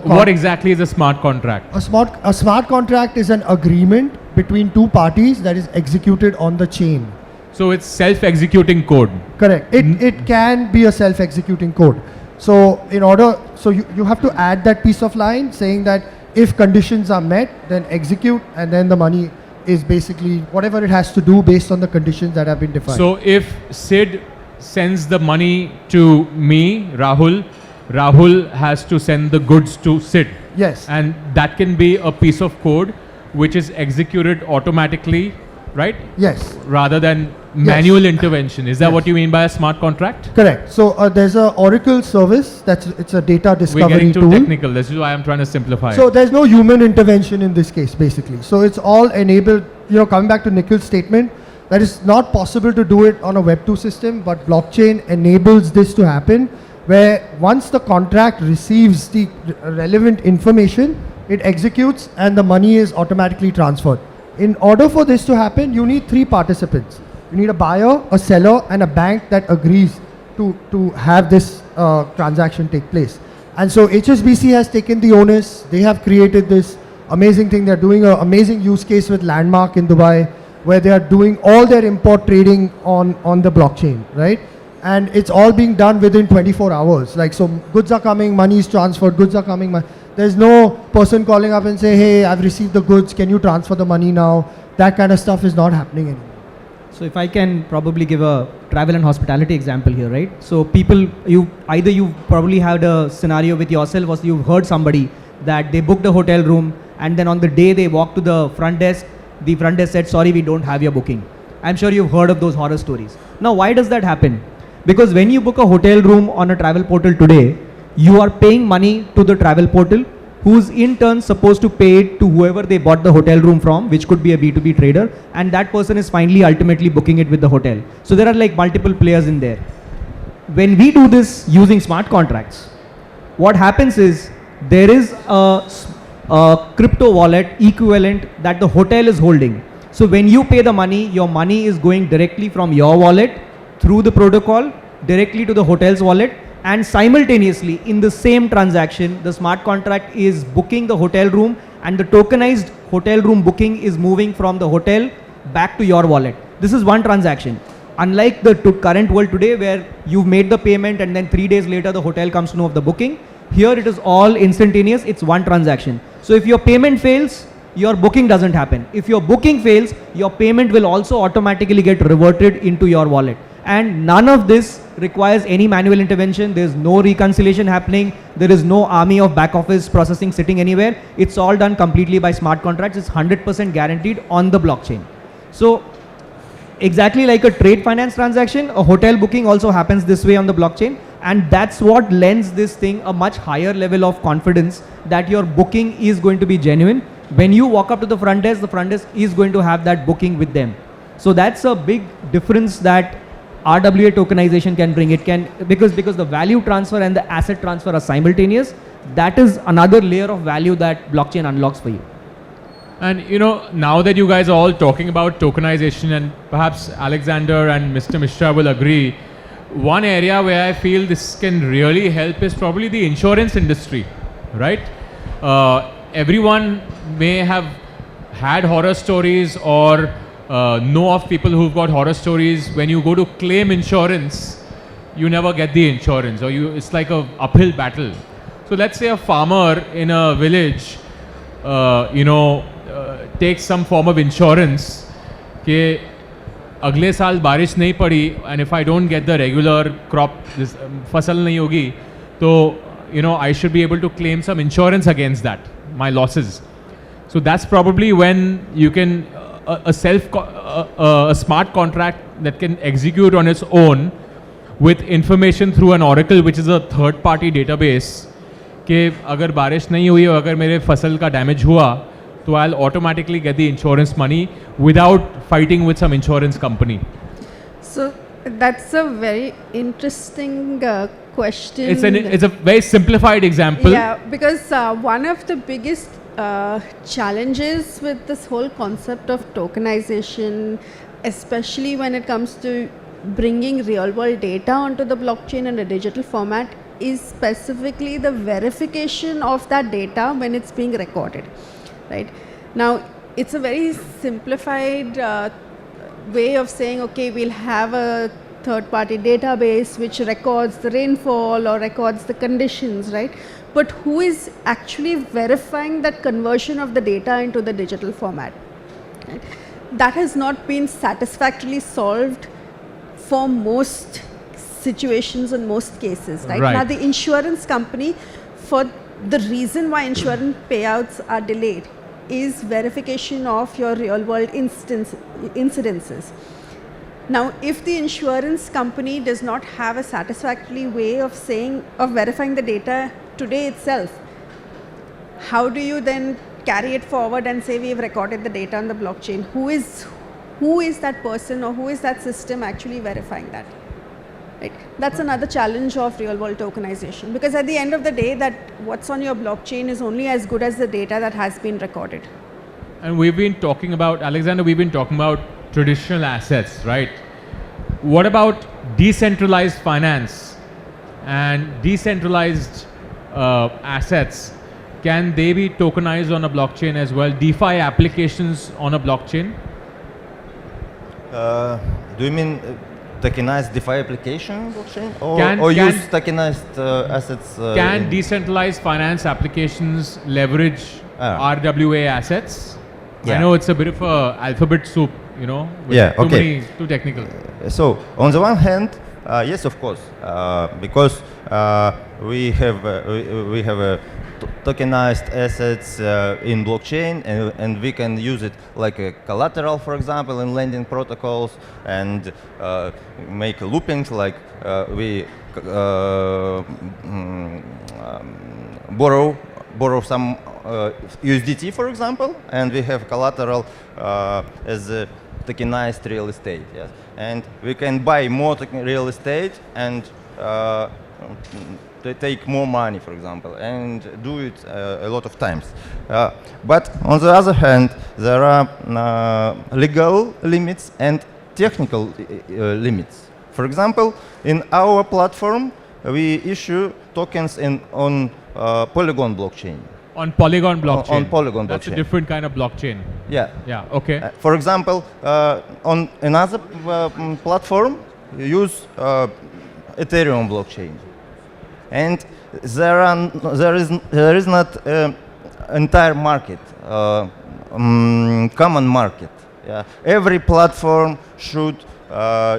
What exactly is a smart contract? a smart contract is an agreement between two parties that is executed on the chain. So it's self-executing code. Correct. It can be a self-executing code. So you have to add that piece of line saying that if conditions are met, then execute, and then the money is basically whatever it has to do based on the conditions that have been defined. So if Sid sends the money to me, Rahul has to send the goods to Sid. Yes. And that can be a piece of code which is executed automatically, right? Yes. Rather than manual intervention. Is that Yes. what you mean by a smart contract? Correct. So there's a Oracle service it's a data We're discovery getting too tool. technical. This is why I'm trying to simplify So it. there's no human intervention in this case, basically. So it's all enabled. Coming back to Nikhil's statement, that is not possible to do it on a Web 2 system, but blockchain enables this to happen, where once the contract receives the relevant information, it executes and the money is automatically transferred. In order for this to happen, you need three participants. You need a buyer, a seller, and a bank that agrees to have this transaction take place. And so HSBC has taken the onus. They have created this amazing thing. They're doing an amazing use case with Landmark in Dubai, where they are doing all their import trading on the blockchain, right? And it's all being done within 24 hours. Like, so goods are coming, money is transferred, goods are coming. There's no person calling up and say, hey, I've received the goods, can you transfer the money now? That kind of stuff is not happening anymore. So if I can probably give a travel and hospitality example here, right? So people, you probably had a scenario with yourself, or you've heard somebody that they booked a hotel room, and then on the day they walked to the front desk said, sorry, we don't have your booking. I'm sure you've heard of those horror stories. Now, why does that happen? Because when you book a hotel room on a travel portal today, you are paying money to the travel portal, who's in turn supposed to pay it to whoever they bought the hotel room from, which could be a B2B trader, and that person is finally ultimately booking it with the hotel. So there are like multiple players in there. When we do this using smart contracts, what happens is there is a crypto wallet equivalent that the hotel is holding. So when you pay the money, your money is going directly from your wallet through the protocol directly to the hotel's wallet, and simultaneously in the same transaction, the smart contract is booking the hotel room, and the tokenized hotel room booking is moving from the hotel back to your wallet. This is one transaction. Unlike the current world today, where you've made the payment and then 3 days later the hotel comes to know of the booking, here it is all instantaneous, it's one transaction. So if your payment fails, your booking doesn't happen. If your booking fails, your payment will also automatically get reverted into your wallet. And none of this requires any manual intervention. There's no reconciliation happening. There is no army of back office processing sitting anywhere. It's all done completely by smart contracts. It's 100% guaranteed on the blockchain. So exactly like a trade finance transaction, a hotel booking also happens this way on the blockchain. And that's what lends this thing a much higher level of confidence that your booking is going to be genuine. When you walk up to the front desk is going to have that booking with them. So that's a big difference that RWA tokenization can bring. It can, because the value transfer and the asset transfer are simultaneous. That is another layer of value that blockchain unlocks for you. And now that you guys are all talking about tokenization, and perhaps Alexander and Mr. Mishra will agree, one area where I feel this can really help is probably the insurance industry, right? Everyone may have had horror stories or know of people who've got horror stories. When you go to claim insurance, you never get the insurance, or it's like a uphill battle. So let's say a farmer in a village, takes some form of insurance कि अगले साल बारिश नहीं पड़ी, and if I don't get the regular crop, फसल नहीं होगी, तो I should be able to claim some insurance against that, my losses. So that's probably when you can a smart contract that can execute on its own with information through an Oracle, which is a third party database, कि अगर बारिश नहीं हुई और अगर मेरे फसल का डैमेज हुआ, तो I'll automatically get the insurance money without fighting with some insurance company. So that's a very interesting question. It's a very simplified example. Yeah, because one of the biggest challenges with this whole concept of tokenization, especially when it comes to bringing real world data onto the blockchain in a digital format, is specifically the verification of that data when it's being recorded, right? Now, it's a very simplified way of saying, okay, we'll have a third-party database which records the rainfall or records the conditions, right? But who is actually verifying that conversion of the data into the digital format? Right? That has not been satisfactorily solved for most situations in most cases, right? Right. Now, the insurance company, for the reason why insurance payouts are delayed, is verification of your real-world incidences. Now, if the insurance company does not have a satisfactory way of verifying the data today itself, how do you then carry it forward and say we've recorded the data on the blockchain? Who is that person or who is that system actually verifying that? Right? That's another challenge of real-world tokenization, because at the end of the day, that what's on your blockchain is only as good as the data that has been recorded. And we've been talking about, Alexander, we've been talking about traditional assets, right? What about decentralized finance and decentralized assets? Can they be tokenized on a blockchain as well? DeFi applications on a blockchain? Do you mean tokenized DeFi application blockchain, or, Can- use can- tokenized assets? Can decentralized finance applications leverage RWA assets? I Yeah. know it's a bit of a alphabet soup, you know, with Yeah, too okay. too technical. So on the one hand, yes, of course, because we have tokenized assets in blockchain, and we can use it like a collateral, for example, in lending protocols, and make loopings like we borrow some USDT, for example, and we have collateral as a tokenized real estate. Yes, and we can buy more real estate and to take more money, for example, and do it a lot of times. But on the other hand, there are legal limits and technical limits. For example, in our platform, we issue tokens on Polygon blockchain. On Polygon blockchain. On Polygon That's a blockchain. different kind of blockchain. Yeah. Yeah, okay. For example, on another platform, you use Ethereum blockchain, and there is not entire market, common market. Yeah. Every platform should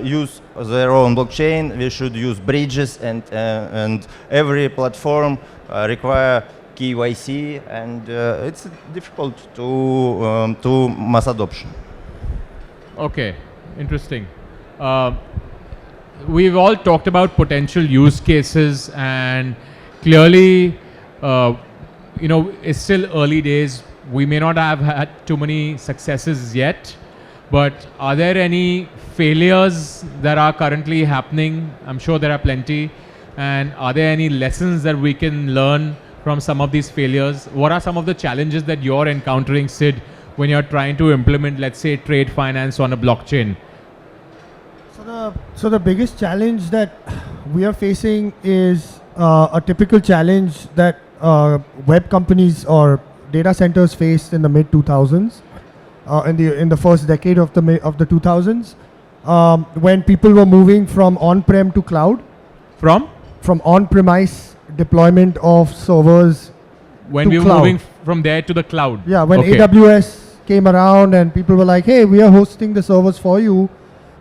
use their own blockchain. We should use bridges, and every platform require KYC, and it's difficult to mass adoption. Okay, interesting. We've all talked about potential use cases, and clearly, it's still early days. We may not have had too many successes yet, but are there any failures that are currently happening? I'm sure there are plenty. And are there any lessons that we can learn from some of these failures? What are some of the challenges that you're encountering, Sid, when you're trying to implement, let's say, trade finance on a blockchain? So the biggest challenge that we are facing is a typical challenge that web companies or data centers faced in the mid 2000s, in the first decade of the 2000s, when people were moving from on-prem to cloud. From on-premise deployment of servers when to we were cloud. moving from there to the cloud. Yeah, when Okay. AWS came around and people were like, hey, we are hosting the servers for you.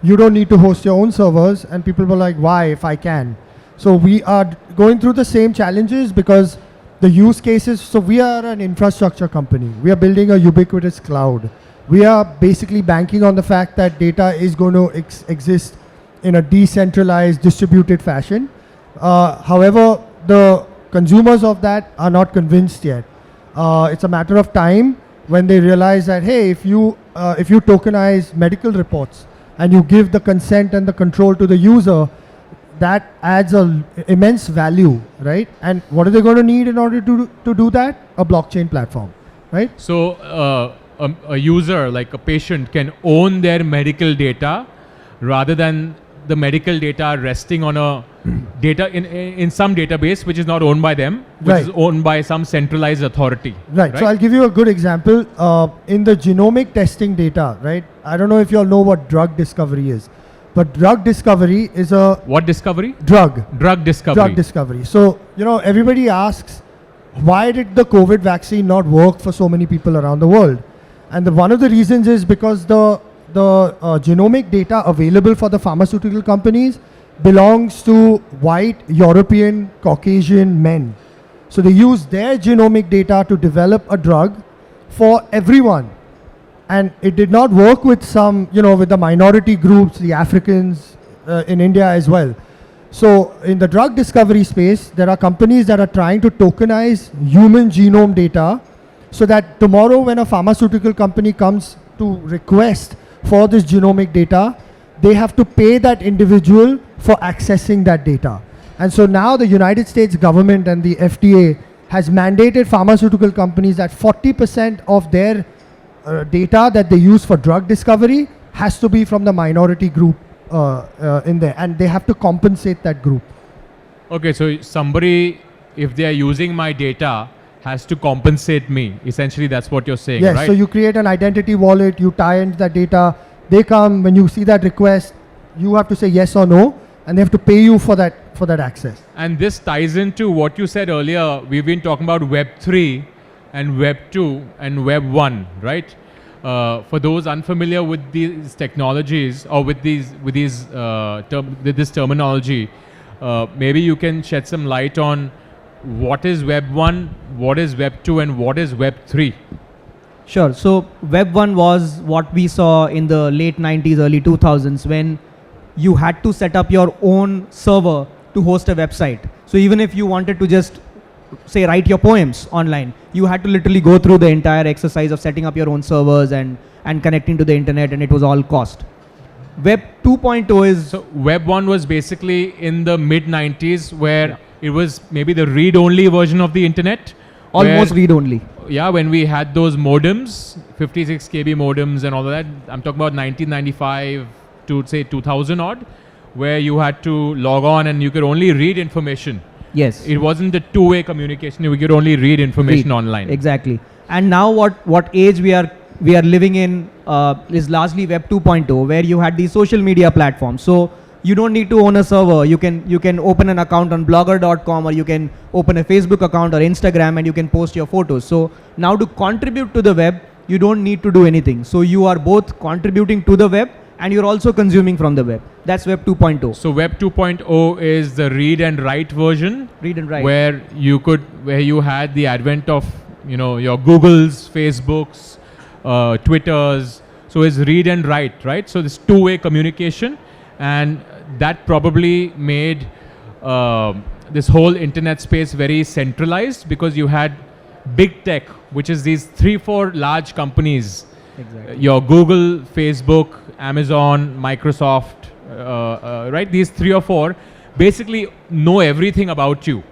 You don't need to host your own servers. And people were like, why, if I can? So we are going through the same challenges because the use cases, so we are an infrastructure company. We are building a ubiquitous cloud. We are basically banking on the fact that data is going to exist in a decentralized, distributed fashion. However, the consumers of that are not convinced yet. It's a matter of time when they realize that, hey, if you tokenize medical reports and you give the consent and the control to the user, that adds an immense value, right? And what are they going to need in order to do that? A blockchain platform. right? So a user, like a patient, can own their medical data rather than the medical data resting on a data in some database which is not owned by them, which Right. is owned by some centralized authority. Right. So I'll give you a good example. In the genomic testing data, right? I don't know if you all know what drug discovery is, but drug discovery is a What discovery? drug Drug discovery. So, everybody asks, why did the COVID vaccine not work for so many people around the world? And one of the reasons is because the genomic data available for the pharmaceutical companies belongs to white European Caucasian men. So they use their genomic data to develop a drug for everyone. And it did not work with some, with the minority groups, the Africans in India as well. So in the drug discovery space, there are companies that are trying to tokenize human genome data so that tomorrow when a pharmaceutical company comes to request for this genomic data, they have to pay that individual for accessing that data. And so now the United States government and the FDA has mandated pharmaceutical companies that 40% of their data that they use for drug discovery has to be from the minority group in there, and they have to compensate that group. Okay, so somebody, if they are using my data, has to compensate me. Essentially, that's what you're saying, Yes, right? so you create an identity wallet, you tie into that data, they come, when you see that request, you have to say yes or no, and they have to pay you for that access. And this ties into what you said earlier. We've been talking about Web 3 and Web 2 and Web 1, right? For those unfamiliar with these technologies or with this terminology, maybe you can shed some light on what is Web 1, what is Web 2, and what is Web 3? Sure. So Web 1 was what we saw in the late 90s, early 2000s, when you had to set up your own server to host a website. So even if you wanted to just say write your poems online, you had to literally go through the entire exercise of setting up your own servers and connecting to the internet, and it was all cost. Web 2.0 is... So Web 1 was basically in the mid 90s where it was maybe the read-only version of the internet. almost where- read-only. Yeah, when we had those modems, 56 KB modems and all of that, I'm talking about 1995 to say 2000 odd, where you had to log on and you could only read information. Yes. It wasn't a two-way communication, you could only read information Read. online. Exactly. And now what age we are living in is largely Web 2.0, where you had these social media platforms. So you don't need to own a server. You can open an account on blogger.com, or you can open a Facebook account or Instagram, and you can post your photos. So now to contribute to the web, you don't need to do anything. So you are both contributing to the web and you're also consuming from the web. That's Web 2.0. So Web 2.0 is the read and write version, Read and write. where you had the advent of your Googles, Facebooks, Twitters. So it's read and write, right? So this two-way communication, and that probably made this whole internet space very centralized, because you had big tech, which is these 3-4 large companies. Exactly. Your Google, Facebook, Amazon, Microsoft, right? These 3 or 4 basically know everything about you.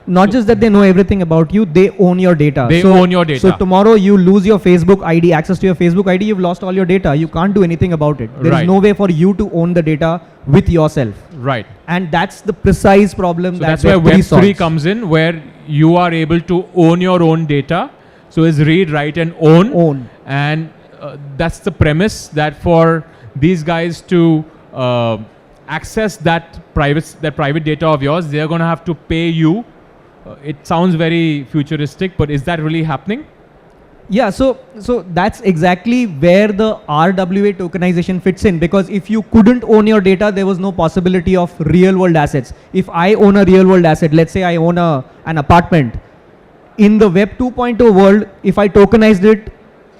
Not just that they know everything about you, they own your data. They own your data. So tomorrow you lose your Facebook ID, access to your Facebook ID, you've lost all your data. You can't do anything about it. There is Right. no way for you to own the data with yourself. Right. And that's the precise problem So that that's where Web 3 Web 3 solves. comes in, where you are able to own your own data. So it's read, write, and own. Own. And that's the premise, that for these guys to access that private data of yours, they're going to have to pay you. It sounds very futuristic, but is that really happening? Yeah, so that's exactly where the RWA tokenization fits in, because if you couldn't own your data, there was no possibility of real world assets. If I own a real world asset, let's say I own an apartment, in the Web 2.0 world, if I tokenized it,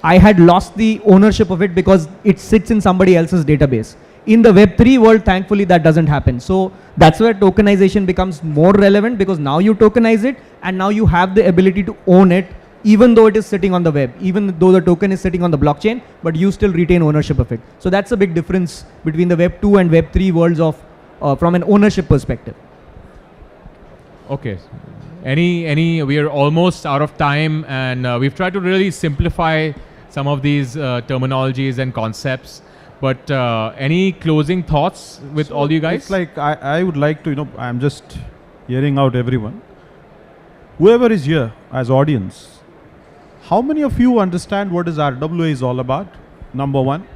I had lost the ownership of it because it sits in somebody else's database. In the Web 3 world, thankfully that doesn't happen. So that's where tokenization becomes more relevant, because now you tokenize it and now you have the ability to own it, even though it is sitting on the web, even though the token is sitting on the blockchain, but you still retain ownership of it. So that's a big difference between the Web 2 and Web 3 worlds of from an ownership perspective. Okay. We are almost out of time, and we've tried to really simplify some of these terminologies and concepts. But any closing thoughts with all you guys? It's like I would like to, I'm just hearing out everyone. Whoever is here as audience, how many of you understand what is RWA is all about? Number one.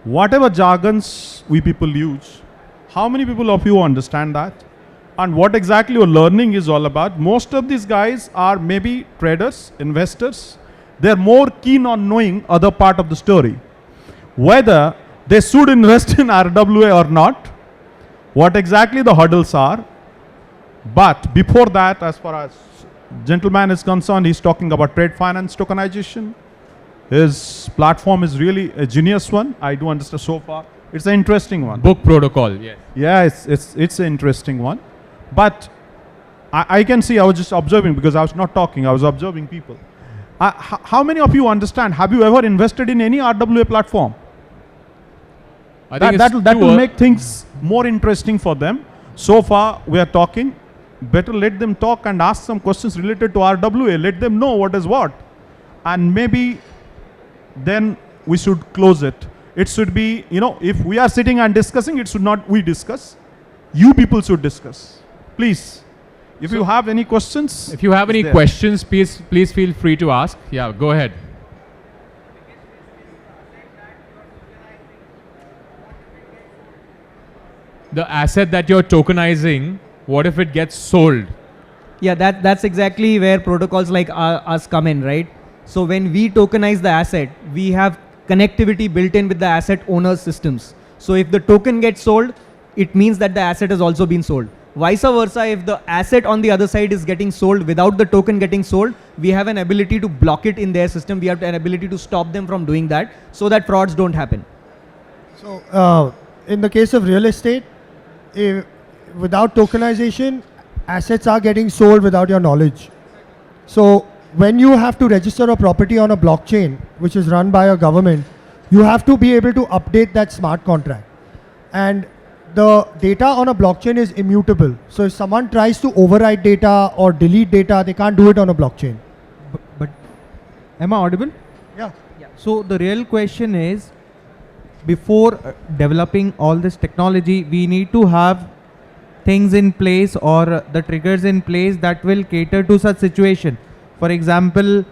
Whatever jargons we people use, how many people of you understand that? And what exactly your learning is all about? Most of these guys are maybe traders, investors. They're more keen on knowing other part of the story. Whether they should invest in RWA or not, what exactly the hurdles are. But before that, as far as gentleman is concerned, he's talking about trade finance tokenization. His platform is really a genius one. I do understand so far. It's an interesting one. Book protocol, yes. Yeah, it's an interesting one. But I can see, I was just observing because I was not talking, I was observing people. How many of you understand, have you ever invested in any RWA platform? I think that will make things more interesting for them. So far, we are talking. Better let them talk and ask some questions related to RWA. Let them know what is what. And maybe then we should close it. It should be, if we are sitting and discussing, it should not we discuss. You people should discuss. Please, if you have any questions. If you have any questions, please feel free to ask. Yeah, go ahead. The asset that you're tokenizing, what if it gets sold? Yeah, that's exactly where protocols like us come in, right? So when we tokenize the asset, we have connectivity built in with the asset owner's systems. So if the token gets sold, it means that the asset has also been sold. Vice versa, if the asset on the other side is getting sold without the token getting sold, we have an ability to block it in their system. We have an ability to stop them from doing that so that frauds don't happen. So in the case of real estate, without tokenization, assets are getting sold without your knowledge. So when you have to register a property on a blockchain, which is run by a government, you have to be able to update that smart contract. And the data on a blockchain is immutable. So if someone tries to overwrite data or delete data, they can't do it on a blockchain. But am I audible? Yeah. So the real question is, before developing all this technology, we need to have things in place or the triggers in place that will cater to such situation. For example,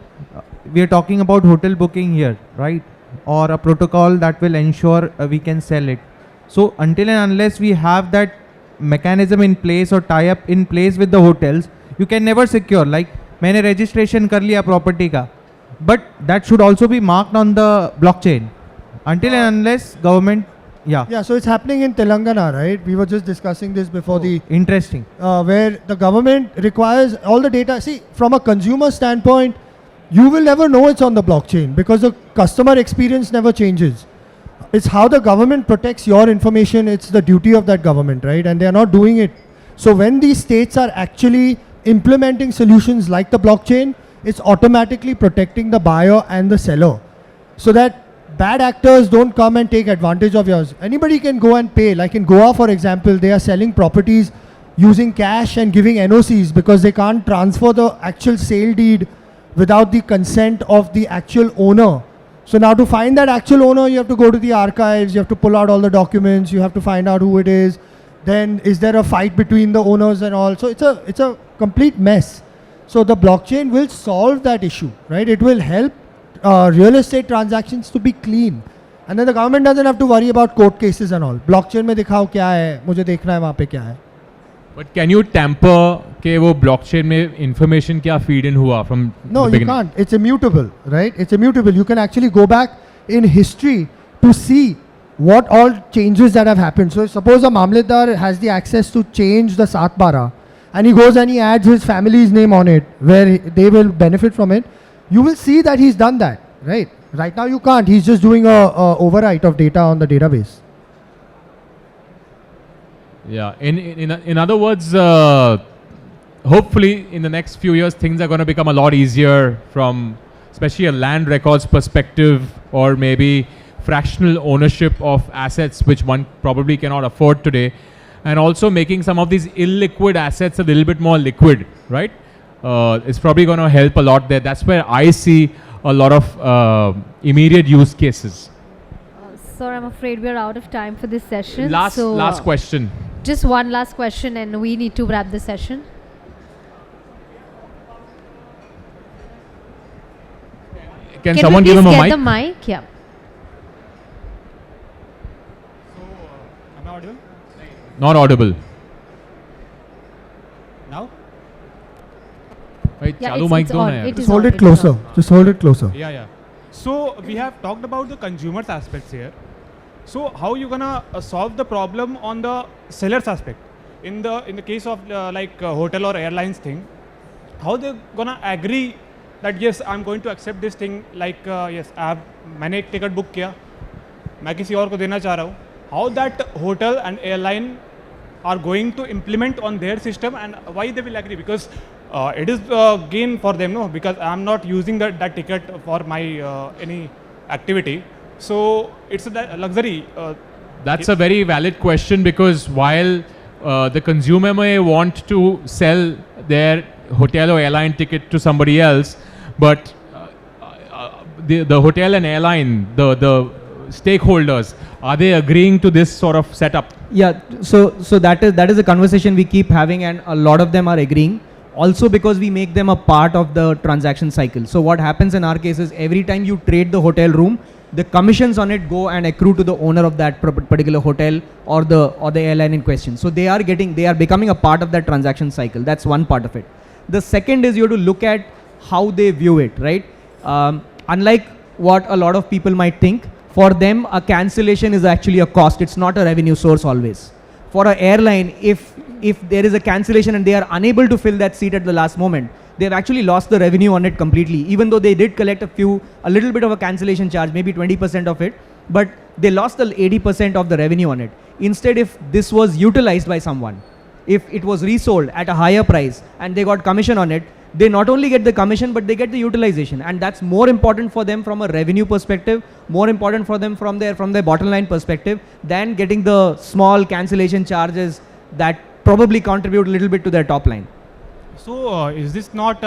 we are talking about hotel booking here, right? Or a protocol that will ensure we can sell it. So until and unless we have that mechanism in place or tie up in place with the hotels, you can never secure. Like, मैंने registration कर लिया property का, but that should also be marked on the blockchain. Until and unless government, Yeah, so it's happening in Telangana, right? We were just discussing this before interesting. Where the government requires all the data. See, from a consumer standpoint, you will never know it's on the blockchain because the customer experience never changes. It's how the government protects your information. It's the duty of that government, right? And they are not doing it. So when these states are actually implementing solutions like the blockchain, it's automatically protecting the buyer and the seller so that bad actors don't come and take advantage of yours. Anybody can go and pay. Like in Goa, for example, they are selling properties using cash and giving NOCs because they can't transfer the actual sale deed without the consent of the actual owner. So now to find that actual owner, you have to go to the archives, you have to pull out all the documents, you have to find out who it is. Then is there a fight between the owners and all? So it's a complete mess. So the blockchain will solve that issue, right? It will help real estate transactions to be clean. And then the government doesn't have to worry about court cases and all. Blockchain में दिखाओ क्या है, मुझे देखना है वहाँ पे क्या है. But can you tamper के वो blockchain में information क्या feed in हुआ from No, the you beginning? can't. It's immutable, right? It's immutable. You can actually go back in history to see what all changes that have happened. So suppose a Mamletdar has the access to change the Satbara and he goes and he adds his family's name on it where they will benefit from it. You will see that he's done that, right? Right now you can't. He's just doing a overwrite of data on the database. Yeah. In other words, hopefully in the next few years things are going to become a lot easier from especially a land records perspective, or maybe fractional ownership of assets which one probably cannot afford today, and also making some of these illiquid assets a little bit more liquid, right? it's probably going to help a lot there. That's where I see a lot of immediate use cases. Sir, I'm afraid we're out of time for this session. Last question. Just one last question and we need to wrap the session. Can someone give him a Can we mic? please get the mic? Yeah. Am I audible? Not audible. Now? Right, Yeah, chalu it's mic do on. na yaar. It is Just hold on, it is closer. on. Just hold it closer. Yeah. So we have talked about the consumers aspects here. So how you gonna solve the problem on the seller's aspect? In the case of hotel or airlines thing, how they gonna agree that yes, I'm going to accept this thing, yes, मैंने एक ticket book किया, मैं किसी और को देना चाह रहा हूँ. How that hotel and airline are going to implement on their system and why they will agree? Because it is gain for them, no? Because I'm not using that ticket for my any activity. So it's a luxury. That's a very valid question, because while the consumer may want to sell their hotel or airline ticket to somebody else, but the hotel and airline, the stakeholders, are they agreeing to this sort of setup? Yeah, so that is a conversation we keep having, and a lot of them are agreeing. Also because we make them a part of the transaction cycle. So what happens in our case is every time you trade the hotel room, the commissions on it go and accrue to the owner of that particular hotel or the airline in question. So they are becoming a part of that transaction cycle. That's one part of it. The second is you have to look at how they view it, right? Unlike what a lot of people might think, for them a cancellation is actually a cost. It's not a revenue source always. For an airline, if there is a cancellation and they are unable to fill that seat at the last moment, they've actually lost the revenue on it completely, even though they did collect a little bit of a cancellation charge, maybe 20% of it, but they lost the 80% of the revenue on it. Instead, if this was utilized by someone, if it was resold at a higher price and they got commission on it, they not only get the commission, but they get the utilization. And that's more important for them from a revenue perspective, more important for them from their bottom line perspective, than getting the small cancellation charges that probably contribute a little bit to their top line. So is this not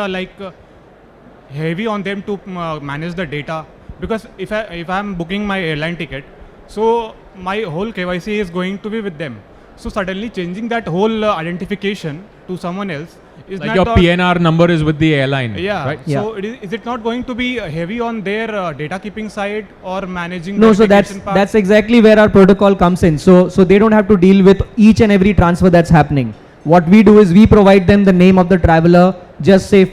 heavy on them to manage the data? Because if I'm booking my airline ticket, so my whole KYC is going to be with them. So suddenly changing that whole identification to someone else is Like not your PNR number is with the airline, yeah. right? Yeah. So is it not going to be heavy on their data keeping side or managing? No, the so verification part? that's exactly where our protocol comes in. So they don't have to deal with each and every transfer that's happening. What we do is we provide them the name of the traveler, just say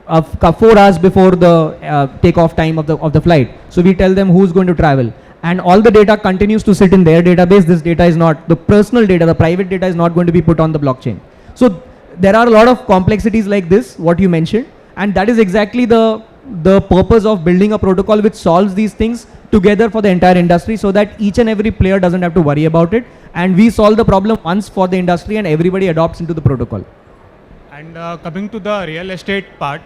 4 hours before the takeoff time of the flight. So we tell them who's going to travel, and all the data continues to sit in their database. This data is not the personal data, the private data is not going to be put on the blockchain. So there are a lot of complexities like this, what you mentioned, and that is exactly the purpose of building a protocol which solves these things together for the entire industry, so that each and every player doesn't have to worry about it, and we solve the problem once for the industry and everybody adopts into the protocol. And coming to the real estate part,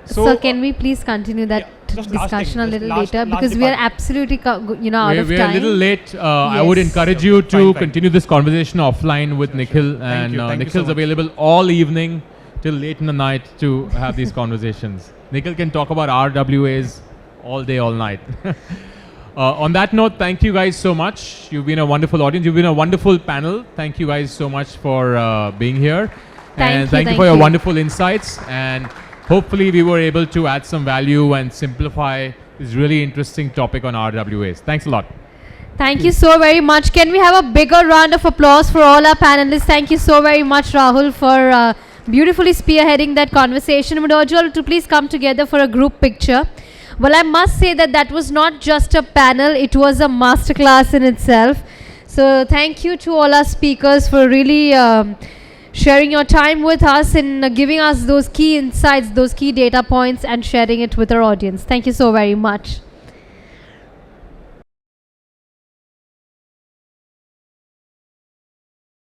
so Sir, can we please continue that just last discussion a thing, just little last- later, last because we are part. absolutely out of We're time. a little late. I would Yes. encourage you to Fine. continue this conversation offline with Nikhil, and you. Thank you so Nikhil's much. available all evening till late in the night to have these conversations. Nikhil can talk about RWAs all day, all night. On that note, thank you guys so much. You've been a wonderful audience. You've been a wonderful panel. Thank you guys so much for being here. And thank you for your wonderful insights. And hopefully we were able to add some value and simplify this really interesting topic on RWAs. Thanks a lot. Thank you so very much. Can we have a bigger round of applause for all our panelists? Thank you so very much, Rahul, for beautifully spearheading that conversation. I would urge you all to please come together for a group picture. Well, I must say that was not just a panel, it was a masterclass in itself. So thank you to all our speakers for really sharing your time with us and giving us those key insights, those key data points, and sharing it with our audience. Thank you so very much.